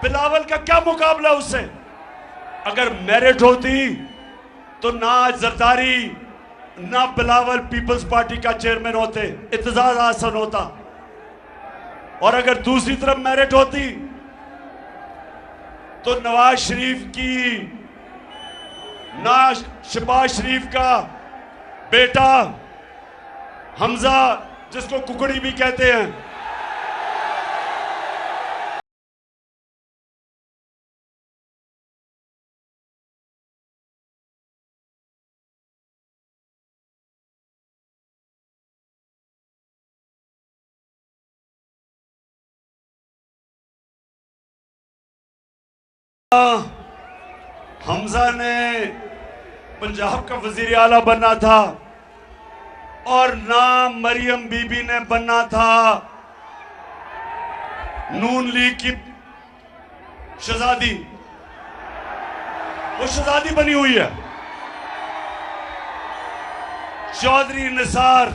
बिलावल का क्या मुकाबला उससे? अगर मेरिट होती तो ना जरदारी ना बिलावल पीपल्स पार्टी का चेयरमैन होते, इत्तेजाज आसन होता। और अगर दूसरी तरफ मेरिट होती तो नवाज शरीफ की, ना शहबाज शरीफ का बेटा हमजा, जिसको कुकड़ी भी कहते हैं, हमजा ने पंजाब का वजीर आला बनना था और ना मरियम बीबी ने बनना था नून लीग की शहजादी। वो शहजादी बनी हुई है। चौधरी निसार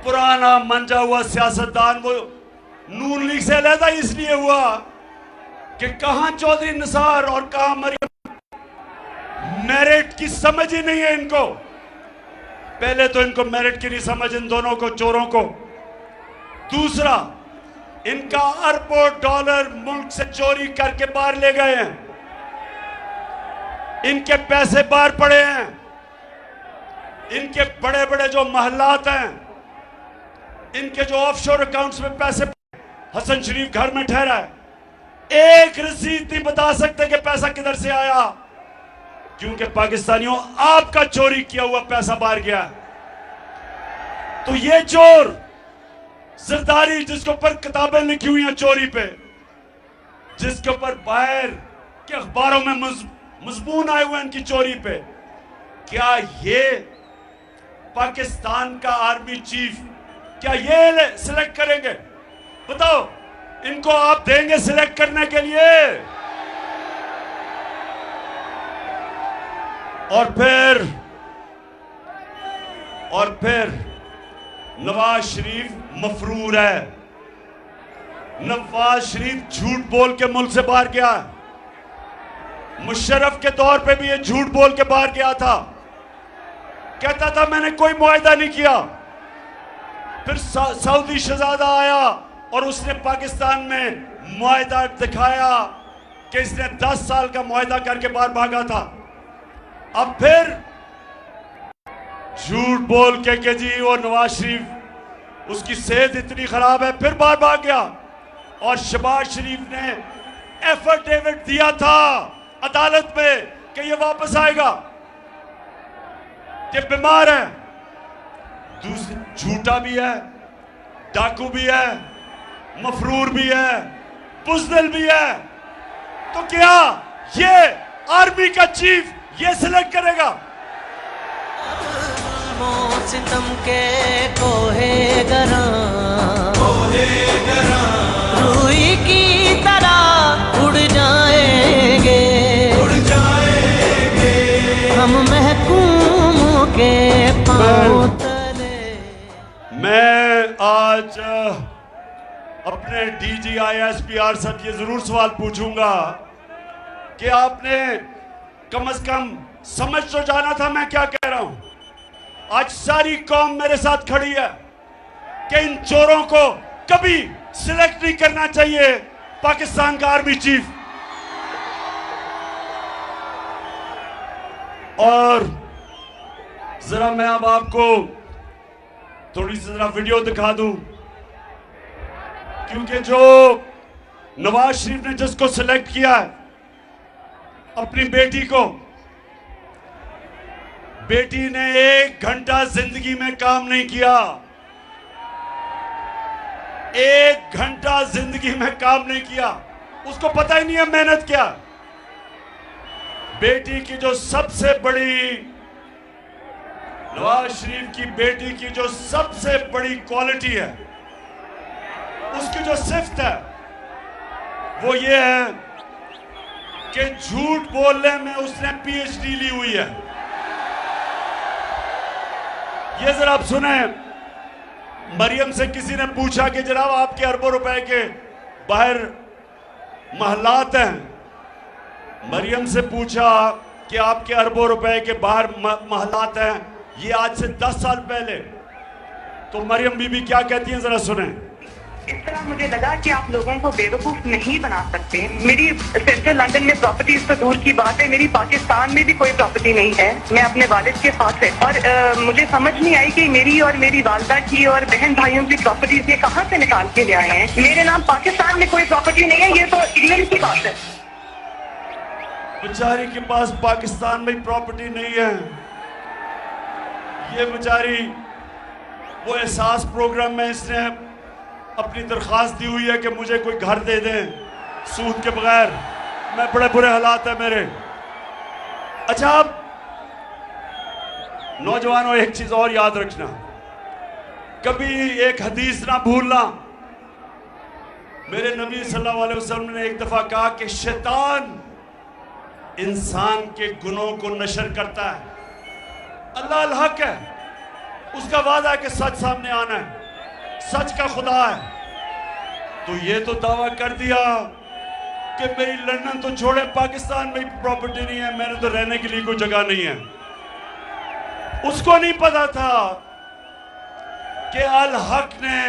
पुराना मंजा हुआ सियासतदान, वो नून लीग से अलहदा इसलिए हुआ कि कहां चौधरी निसार और कहां मरियम। मेरिट की समझ ही नहीं है इनको। पहले तो इनको मेरिट की नहीं समझ, इन दोनों को, चोरों को। दूसरा, इनका अरबों डॉलर मुल्क से चोरी करके बाहर ले गए हैं। इनके पैसे बाहर पड़े हैं। इनके बड़े बड़े जो महल्लात हैं, इनके जो ऑफशोर अकाउंट्स में पैसे, हसन शरीफ घर में ठहरा है, एक रसीद नहीं बता सकते कि पैसा किधर से आया, क्योंकि पाकिस्तानियों आपका चोरी किया हुआ पैसा बाहर गया। तो ये चोर जरदारी, जिसके ऊपर किताबें लिखी हुई हैं चोरी पे, जिसके ऊपर बाहर के अखबारों में मजमून आए हुए हैं इनकी चोरी पे, क्या ये पाकिस्तान का आर्मी चीफ, क्या ये सिलेक्ट करेंगे? बताओ, इनको आप देंगे सिलेक्ट करने के लिए? और फिर नवाज शरीफ मफरूर है। नवाज शरीफ झूठ बोल के मुल्क से बाहर गया। मुशर्रफ के दौर पे भी ये झूठ बोल के बाहर गया था, कहता था मैंने कोई मुआहदा नहीं किया। फिर सऊदी शहजादा आया और उसने पाकिस्तान में मुआहदा दिखाया कि इसने 10 साल का मुआहदा करके बाहर भागा था। अब फिर झूठ बोल के जी वो नवाज शरीफ, उसकी सेहत इतनी खराब है, फिर बाहर भाग गया। और शहबाज शरीफ ने एफिडेविट दिया था अदालत में कि ये वापस आएगा, कि बीमार है। झूठा भी है, डाकू भी है, मफरूर भी है, बुज़दिल भी है। तो क्या ये आर्मी का चीफ ये सिलेक्ट करेगा? सितम के कोहे गरा रूई की तरह उड़ जाएंगे हम महकूमों के पांव तले। मैं आज अपने DGISPR से ये जरूर सवाल पूछूंगा कि आपने कम से कम समझ तो जाना था मैं क्या कह रहा हूं। आज सारी कौम मेरे साथ खड़ी है कि इन चोरों को कभी सिलेक्ट नहीं करना चाहिए पाकिस्तान का आर्मी चीफ। और जरा मैं अब आपको थोड़ी सी जरा वीडियो दिखा दूं, क्योंकि जो नवाज शरीफ ने जिसको सिलेक्ट किया है, अपनी बेटी को, बेटी ने 1 घंटा जिंदगी में काम नहीं किया, 1 घंटा जिंदगी में काम नहीं किया, उसको पता ही नहीं है मेहनत क्या। बेटी की जो सबसे बड़ी, नवाज शरीफ की बेटी की जो सबसे बड़ी क्वालिटी है, उसकी जो सिफ्त है वो ये है कि झूठ बोलने में उसने पीएचडी ली हुई है। ये जरा आप सुने, मरियम से किसी ने पूछा कि जनाब आपके अरबों रुपए के बाहर महलात हैं। मरियम से पूछा कि आपके अरबों रुपए के बाहर महलात हैं, ये आज से 10 साल पहले। तो मरियम बीबी क्या कहती हैं, जरा सुने। इस तरह मुझे लगा कि आप लोगों को बेवकूफ नहीं बना सकते। मेरी सेंट्रल लंदन में प्रॉपर्टीज तो दूर की बात है, मेरी पाकिस्तान में भी कोई प्रॉपर्टी नहीं है। मैं अपने वालिद के साथ है और मुझे समझ नहीं आई कि मेरी और मेरी वालदा की और बहन भाइयों की प्रॉपर्टीज ये कहाँ से निकाल के ले आए हैं। मेरे नाम पाकिस्तान में कोई प्रॉपर्टी नहीं है, ये तो इंग्लैंड की बात है। बेचारी के पास पाकिस्तान में प्रॉपर्टी नहीं है। ये बेचारी वो एहसास प्रोग्राम में इसने अपनी दरख्वास्त दी हुई है कि मुझे कोई घर दे दें सूद के बगैर, मैं बड़े बुरे हालात है मेरे। अच्छा, अब नौजवानों एक चीज और याद रखना, कभी एक हदीस ना भूलना। मेरे नबी सल्लल्लाहु अलैहि वसल्लम ने एक दफा कहा कि शैतान इंसान के गुनों को नशर करता है। अल्लाह अल हक है, उसका वादा है कि सच सामने आना है, सच का खुदा है। तो ये तो दावा कर दिया कि मेरी लंदन तो छोड़े, पाकिस्तान में प्रॉपर्टी नहीं है, मैंने तो रहने के लिए कोई जगह नहीं है। उसको नहीं पता था कि अल हक ने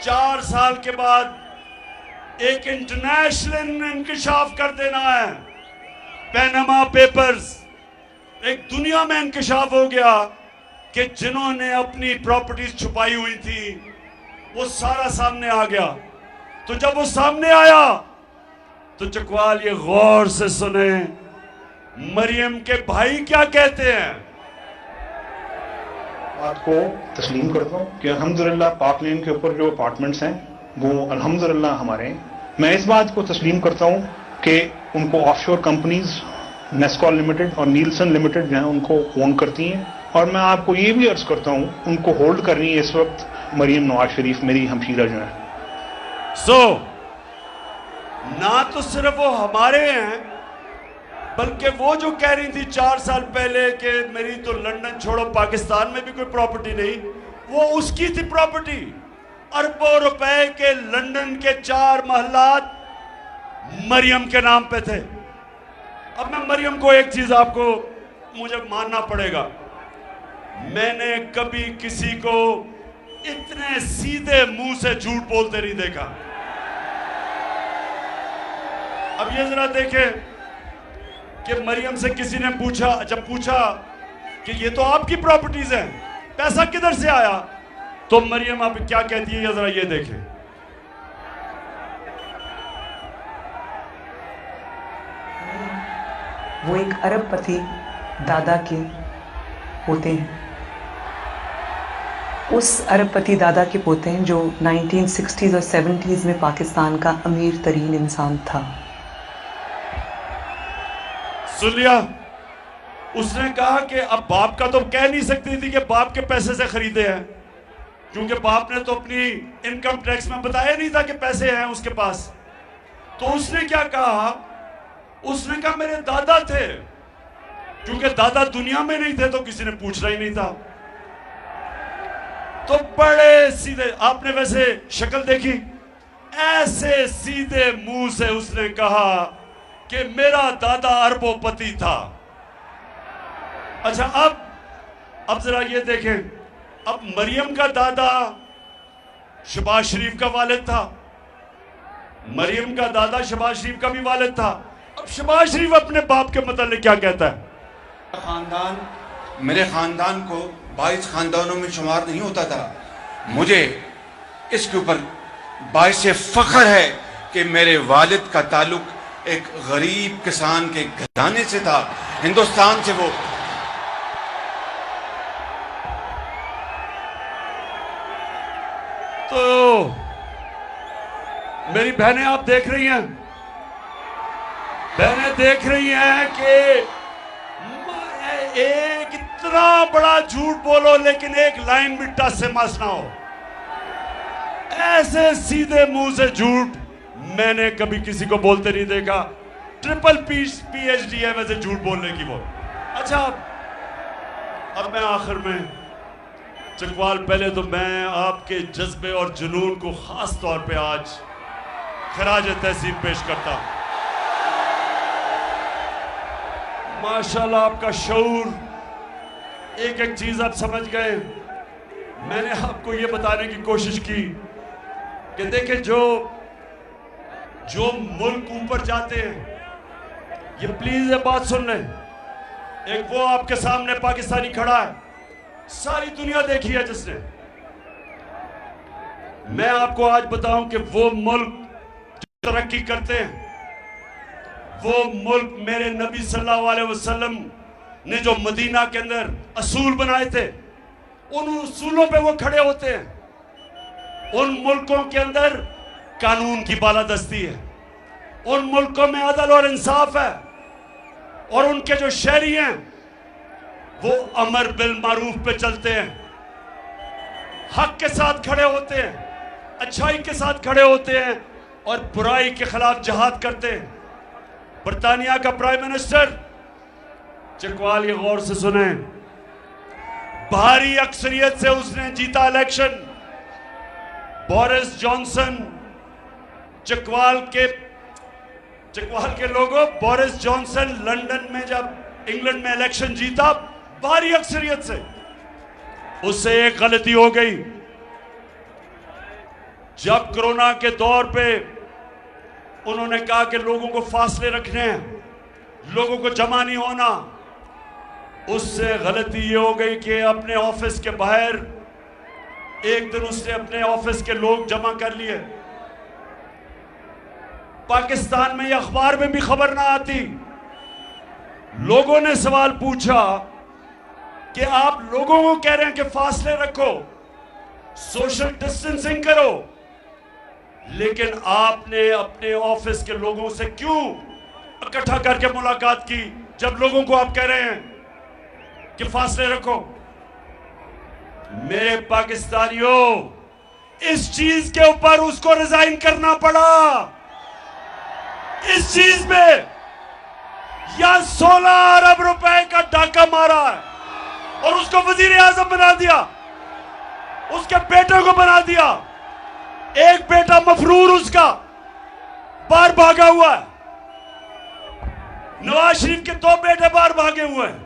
4 साल के बाद एक इंटरनेशनल इंकशाफ कर देना है। पैनामा पेपर्स, एक दुनिया में इंकशाफ हो गया कि जिन्होंने अपनी प्रॉपर्टीज छुपाई हुई थी वो सारा सामने आ गया। तो जब वो सामने आया तो चकवाल ये गौर से सुने, मरियम के भाई क्या कहते हैं। बात को तस्लीम करता हूँ कि अल्हम्दुलिल्लाह पाक लेन के ऊपर जो अपार्टमेंट्स हैं वो अल्हम्दुलिल्लाह हमारे हैं। मैं इस बात को तस्लीम करता हूँ कि उनको ऑफशोर कंपनीज नेस्कॉल लिमिटेड और नीलसन लिमिटेड जो है उनको ओन करती हैं। और मैं आपको ये भी अर्ज करता हूँ उनको होल्ड कर रही है इस वक्त मरियम नवाज शरीफ, मेरी हमशीरा जो है। ना तो सिर्फ वो हमारे हैं, बल्कि वो जो कह रही थी 4 साल पहले कि मेरी तो लंदन छोड़ो पाकिस्तान में भी कोई प्रॉपर्टी नहीं, वो उसकी थी प्रॉपर्टी। अरबों रुपए के लंदन के 4 महलात मरियम के नाम पे थे। अब मैं मरियम को एक चीज आपको मुझे मानना पड़ेगा, मैंने कभी किसी को इतने सीधे मुंह से झूठ बोलते नहीं देखा। अब ये जरा देखें कि मरियम से किसी ने पूछा, जब पूछा कि ये तो आपकी प्रॉपर्टीज हैं, पैसा किधर से आया, तो मरियम अब क्या कहती है, जरा ये देखें। वो एक अरबपति दादा के पोते हैं। उस अरबपति दादा के पोते हैं जो 1960s और 70s में पाकिस्तान का अमीर तरीन इंसान था। सुन लिया, उसने कहा कि अब बाप का तो कह नहीं सकती थी कि बाप के पैसे से खरीदे हैं, क्योंकि बाप ने तो अपनी इनकम टैक्स में बताया नहीं था कि पैसे हैं उसके पास। तो उसने क्या कहा, उसने कहा मेरे दादा थे, क्योंकि दादा दुनिया में नहीं थे तो किसी ने पूछना ही नहीं था। तो बड़े सीधे, आपने वैसे शक्ल देखी, ऐसे सीधे मुंह से उसने कहा कि मेरा दादा अरबोपति था। अच्छा, अब जरा ये देखें, अब मरियम का दादा शहबाज शरीफ का वालिद था, मरियम का दादा शहबाज शरीफ का भी वालिद था। अब शहबाज शरीफ अपने बाप के मतलब क्या कहता है? खानदान, मेरे खानदान को 22 खानदानों में शुमार नहीं होता था। मुझे इसके ऊपर बाइस फख्र है कि मेरे वालिद का ताल्लुक एक गरीब किसान के घराने से था, हिंदुस्तान से। वो तो मेरी बहनें आप देख रही हैं, बहनें देख रही हैं कि एक इतना बड़ा झूठ बोलो लेकिन एक लाइन भी टच से मस ना हो। ऐसे सीधे मुंह से झूठ मैंने कभी किसी को बोलते नहीं देखा। ट्रिपल PhD है वैसे झूठ बोलने की वो। अच्छा, अब मैं आखिर में चकवाल, पहले तो मैं आपके जज्बे और जुनून को खास तौर पे आज खराज तहसीन पेश करता हूं। माशाल्लाह आपका शऊर, एक एक चीज आप समझ गए। मैंने आपको ये बताने की कोशिश की कि देखिए जो मुल्क ऊपर जाते हैं, ये प्लीज ये बात सुन लें। एक वो आपके सामने पाकिस्तानी खड़ा है, सारी दुनिया देखी है जिसने। मैं आपको आज बताऊं कि वो मुल्क जो तरक्की करते हैं, वो मुल्क मेरे नबी सल्लल्लाहु अलैहि वसल्लम ने जो मदीना के अंदर असूल बनाए थे, उन उसूलों पे वो खड़े होते हैं। उन मुल्कों के अंदर कानून की बालादस्ती है, उन मुल्कों में अदल और इंसाफ है, और उनके जो शहरी हैं वो अमर बिल मारूफ पे चलते हैं, हक के साथ खड़े होते हैं, अच्छाई के साथ खड़े होते हैं और बुराई के खिलाफ जहाद करते हैं। बर्तानिया का प्राइम मिनिस्टर, चकवाल ये गौर से सुने, भारी अक्सरियत से उसने जीता इलेक्शन। बोरिस जॉनसन, चकवाल के लोगों, बोरिस जॉनसन लंदन में जब इंग्लैंड में इलेक्शन जीता भारी अक्सरियत से, उससे एक गलती हो गई। जब कोरोना के दौर पे उन्होंने कहा कि लोगों को फासले रखने हैं, लोगों को जमा नहीं होना, उससे गलती ये हो गई कि अपने ऑफिस के बाहर एक दिन उसने अपने ऑफिस के लोग जमा कर लिए। पाकिस्तान में ये अखबार में भी खबर ना आती। लोगों ने सवाल पूछा कि आप लोगों को कह रहे हैं कि फासले रखो, सोशल डिस्टेंसिंग करो, लेकिन आपने अपने ऑफिस के लोगों से क्यों इकट्ठा करके मुलाकात की जब लोगों को आप कह रहे हैं कि फासले रखो? मेरे पाकिस्तानियों, इस चीज के ऊपर उसको रिजाइन करना पड़ा। इस चीज में या 16 अरब रुपए का डाका मारा है और उसको वजीर आजम बना दिया, उसके बेटे को बना दिया। एक बेटा मफरूर उसका बाहर भागा हुआ है, नवाज शरीफ के 2 बेटे बाहर भागे हुए हैं,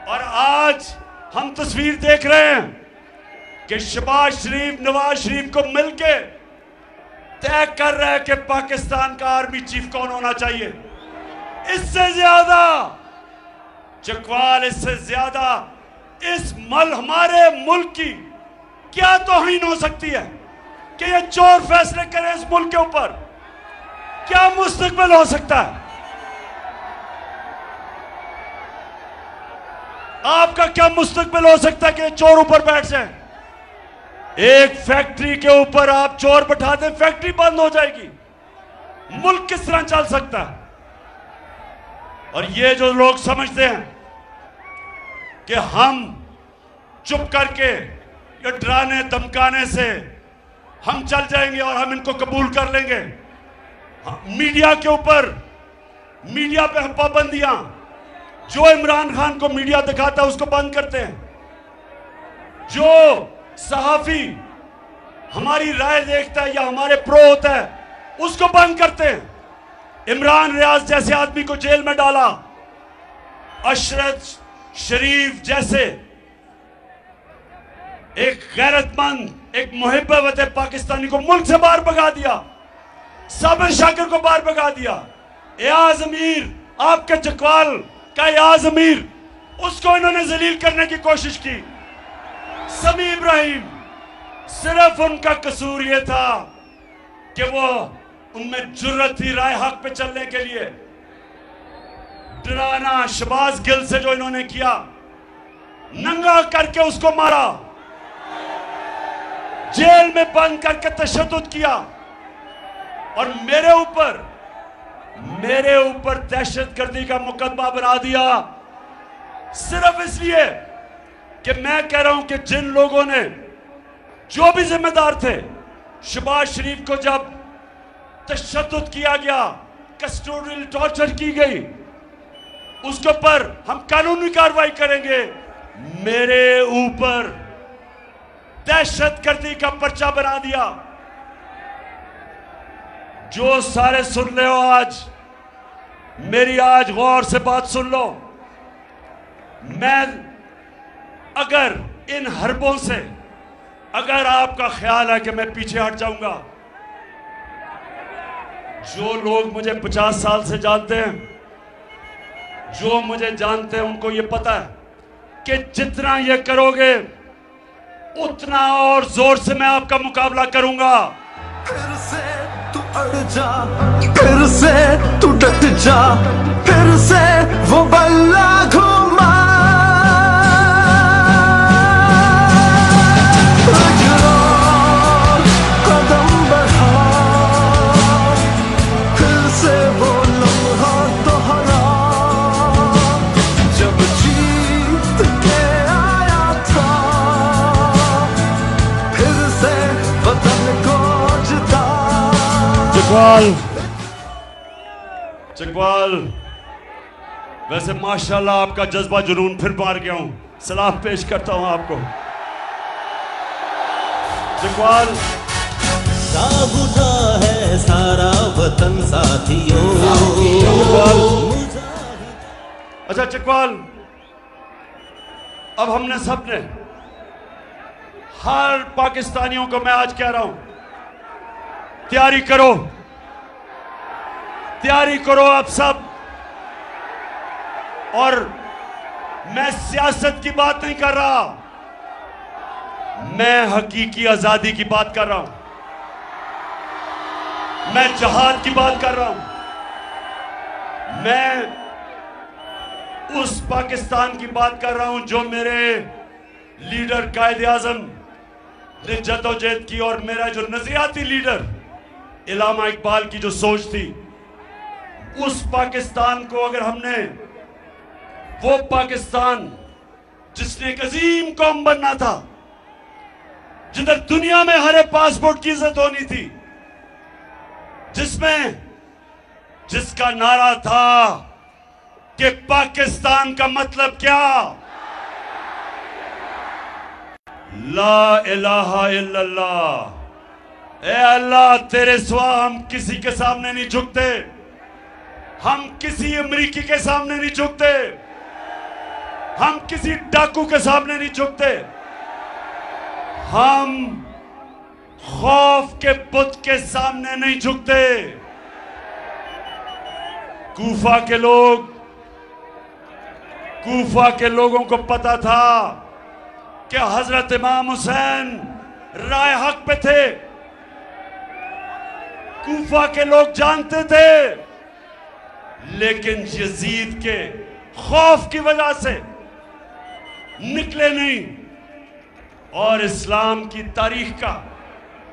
और आज हम तस्वीर देख रहे हैं कि शहबाज शरीफ नवाज शरीफ को मिलके तय कर रहे हैं कि पाकिस्तान का आर्मी चीफ कौन होना चाहिए। इससे ज्यादा चकवाल, इससे ज्यादा इस हमारे मुल्क की क्या तौहीन हो सकती है कि ये चोर फैसले करें इस मुल्क के ऊपर? क्या मुस्तकबिल हो सकता है? आपका क्या मुस्तकबिल हो सकता है कि चोर ऊपर बैठ जाए? एक फैक्ट्री के ऊपर आप चोर बैठा दें, फैक्ट्री बंद हो जाएगी। मुल्क किस तरह चल सकता है? और ये जो लोग समझते हैं कि हम चुप करके या डराने धमकाने से हम चल जाएंगे और हम इनको कबूल कर लेंगे। मीडिया के ऊपर, मीडिया पे पाबंदियां, जो इमरान खान को मीडिया दिखाता है उसको बंद करते हैं, जो सहाफी हमारी राय देखता है या हमारे प्रो होता है उसको बंद करते हैं। इमरान रियाज जैसे आदमी को जेल में डाला, अशरफ शरीफ जैसे एक गैरतमंद, एक मुहिब्बत पाकिस्तानी को मुल्क से बाहर भगा दिया, साबिर शाकिर को बाहर भगा दिया। एयाज अमीर, आपके चकवाल का एयाज अमीर, उसको इन्होंने जलील करने की कोशिश की। समी इब्राहिम, सिर्फ उनका कसूर यह था कि वो उनमें जुर्रत थी राय हक पे चलने के लिए। डराना शहबाज गिल से जो इन्होंने किया, नंगा करके उसको मारा, जेल में बंद करके तशद्दुद किया, और मेरे ऊपर दहशतगर्दी का मुकदमा बना दिया, सिर्फ इसलिए कि मैं कह रहा हूं कि जिन लोगों ने, जो भी जिम्मेदार थे, शहबाज शरीफ को जब तशद्दुद किया गया, कस्टोडियल टॉर्चर की गई, उसके ऊपर हम कानूनी कार्रवाई करेंगे। मेरे ऊपर दहशतगर्दी का पर्चा बना दिया। जो सारे सुन रहे हो आज, मेरी आज गौर से बात सुन लो। मैं अगर इन हरबों से अगर आपका ख्याल है कि मैं पीछे हट जाऊंगा, जो लोग मुझे 50 साल से जानते हैं, जो मुझे जानते हैं, उनको ये पता है कि जितना ये करोगे उतना और जोर से मैं आपका मुकाबला करूंगा। फिर से तू अड़ जा, फिर से तू डट जा, फिर से वो बल्ला घुमा। कदम बढ़ा, फिर से वो लम्हा दोहरा, जब जीत के आया था, फिर से वतन को जिता। चकवाल, वैसे माशाल्लाह आपका जज्बा जुनून फिर मार गया हूं। सलाम पेश करता हूं आपको। चकवाल, दाग उठा है सारा वतन साथियों। अच्छा चकवाल, अब हमने सबने, हर पाकिस्तानियों को मैं आज कह रहा हूं, तैयारी करो, तैयारी करो आप सब। और मैं सियासत की बात नहीं कर रहा, मैं हकीकी आजादी की बात कर रहा हूं, मैं जहाद की बात कर रहा हूं, मैं उस पाकिस्तान की बात कर रहा हूं जो मेरे लीडर कायदे आजम ने जद्दोजहद की, और मेरा जो नजरियाती लीडर इलामा इकबाल की जो सोच थी, उस पाकिस्तान को अगर हमने, वो पाकिस्तान जिसने एक अजीम कौम बनना था, जिधर दुनिया में हर पासपोर्ट की इज्जत होनी थी, जिसका नारा था कि पाकिस्तान का मतलब क्या, ला इलाहा इल्लल्लाह, ए अल्लाह तेरे सिवा हम किसी के सामने नहीं झुकते, हम किसी अमरीकी के सामने नहीं झुकते, हम किसी डाकू के सामने नहीं झुकते, हम खौफ के बुत के सामने नहीं झुकते। कूफा के लोगों को पता था कि हजरत इमाम हुसैन राय हक पे थे। कूफा के लोग जानते थे, लेकिन यजीद के खौफ की वजह से निकले नहीं। और इस्लाम की तारीख का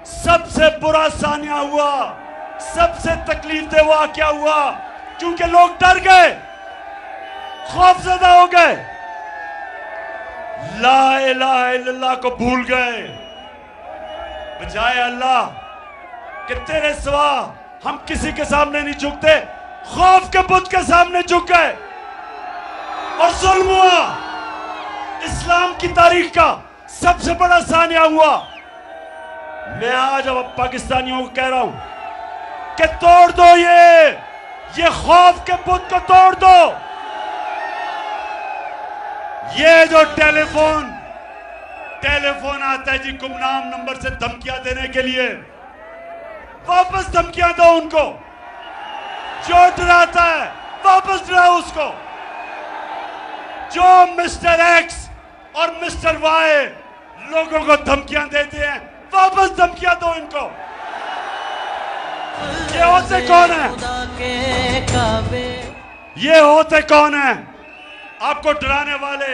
सबसे बुरा सानिया हुआ, सबसे तकलीफदेह वाक़या हुआ, क्योंकि लोग डर गए, खौफज़दा हो गए, ला इलाहा इल्लल्लाह को भूल गए। बजाय अल्लाह कि तेरे सिवा हम किसी के सामने नहीं झुकते, खौफ के बुत के सामने झुक गए और जुल्म हुआ। इस्लाम की तारीख का सबसे बड़ा सानिया हुआ। मैं आज अब पाकिस्तानियों को कह रहा हूं कि तोड़ दो ये खौफ के बुत को तोड़ दो। ये जो टेलीफोन आता है जी गुमनाम नंबर से धमकियां देने के लिए, वापस धमकियां दो उनको। जो डराता है वापस डराओ उसको। जो मिस्टर एक्स और मिस्टर वाई लोगों को धमकियां देते हैं, वापस धमकियां दो इनको। ये होते कौन है? ये होते कौन है आपको डराने वाले?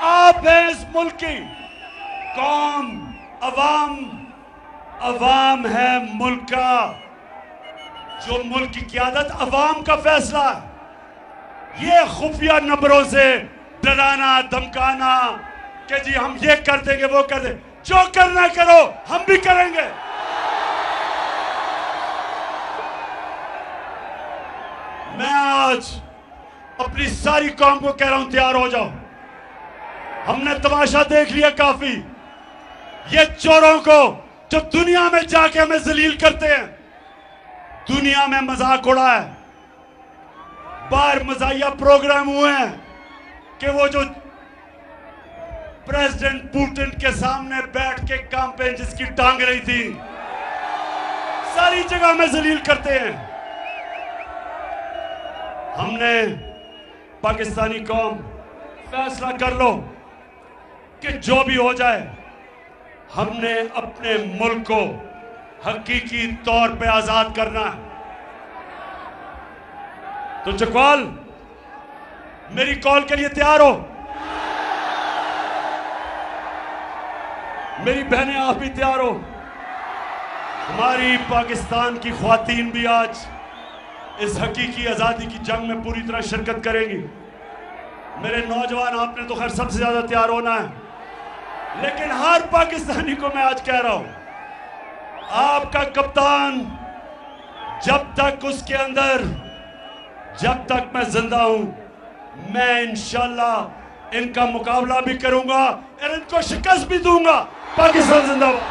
आप हैं इस मुल्क की कौम, अवाम है मुल्क का। जो मुल्क की क़यादत अवाम का फैसला है। ये खुफिया नंबरों से डराना धमकाना कि जी हम ये कर देंगे वो कर देंगे, जो करना करो हम भी करेंगे। मैं आज अपनी सारी कौम को कह रहा हूं, तैयार हो जाओ। हमने तमाशा देख लिया काफी। ये चोरों को जो दुनिया में जाके हमें जलील करते हैं, दुनिया में मजाक उड़ा है, बाहर मजाहिया प्रोग्राम हुए हैं कि वो जो प्रेसिडेंट पुतिन के सामने बैठ के कैंपेन जिसकी टांग रही थी, सारी जगह में जलील करते हैं। हमने पाकिस्तानी कौम फैसला कर लो कि जो भी हो जाए, हमने अपने मुल्क को हकीकी तौर पे आजाद करना है। तो चकवाल, मेरी कॉल के लिए तैयार हो? मेरी बहनें आप भी तैयार हो? हमारी पाकिस्तान की ख्वातीन भी आज इस हकीकी आजादी की जंग में पूरी तरह शिरकत करेंगी। मेरे नौजवान, आपने तो खैर सबसे ज्यादा तैयार होना है, लेकिन हर पाकिस्तानी को मैं आज कह रहा हूं, आपका कप्तान जब तक उसके अंदर, जब तक मैं जिंदा हूं, मैं इंशाल्लाह इनका मुकाबला भी करूंगा और इनको शिकस्त भी दूंगा। पाकिस्तान जिंदाबाद।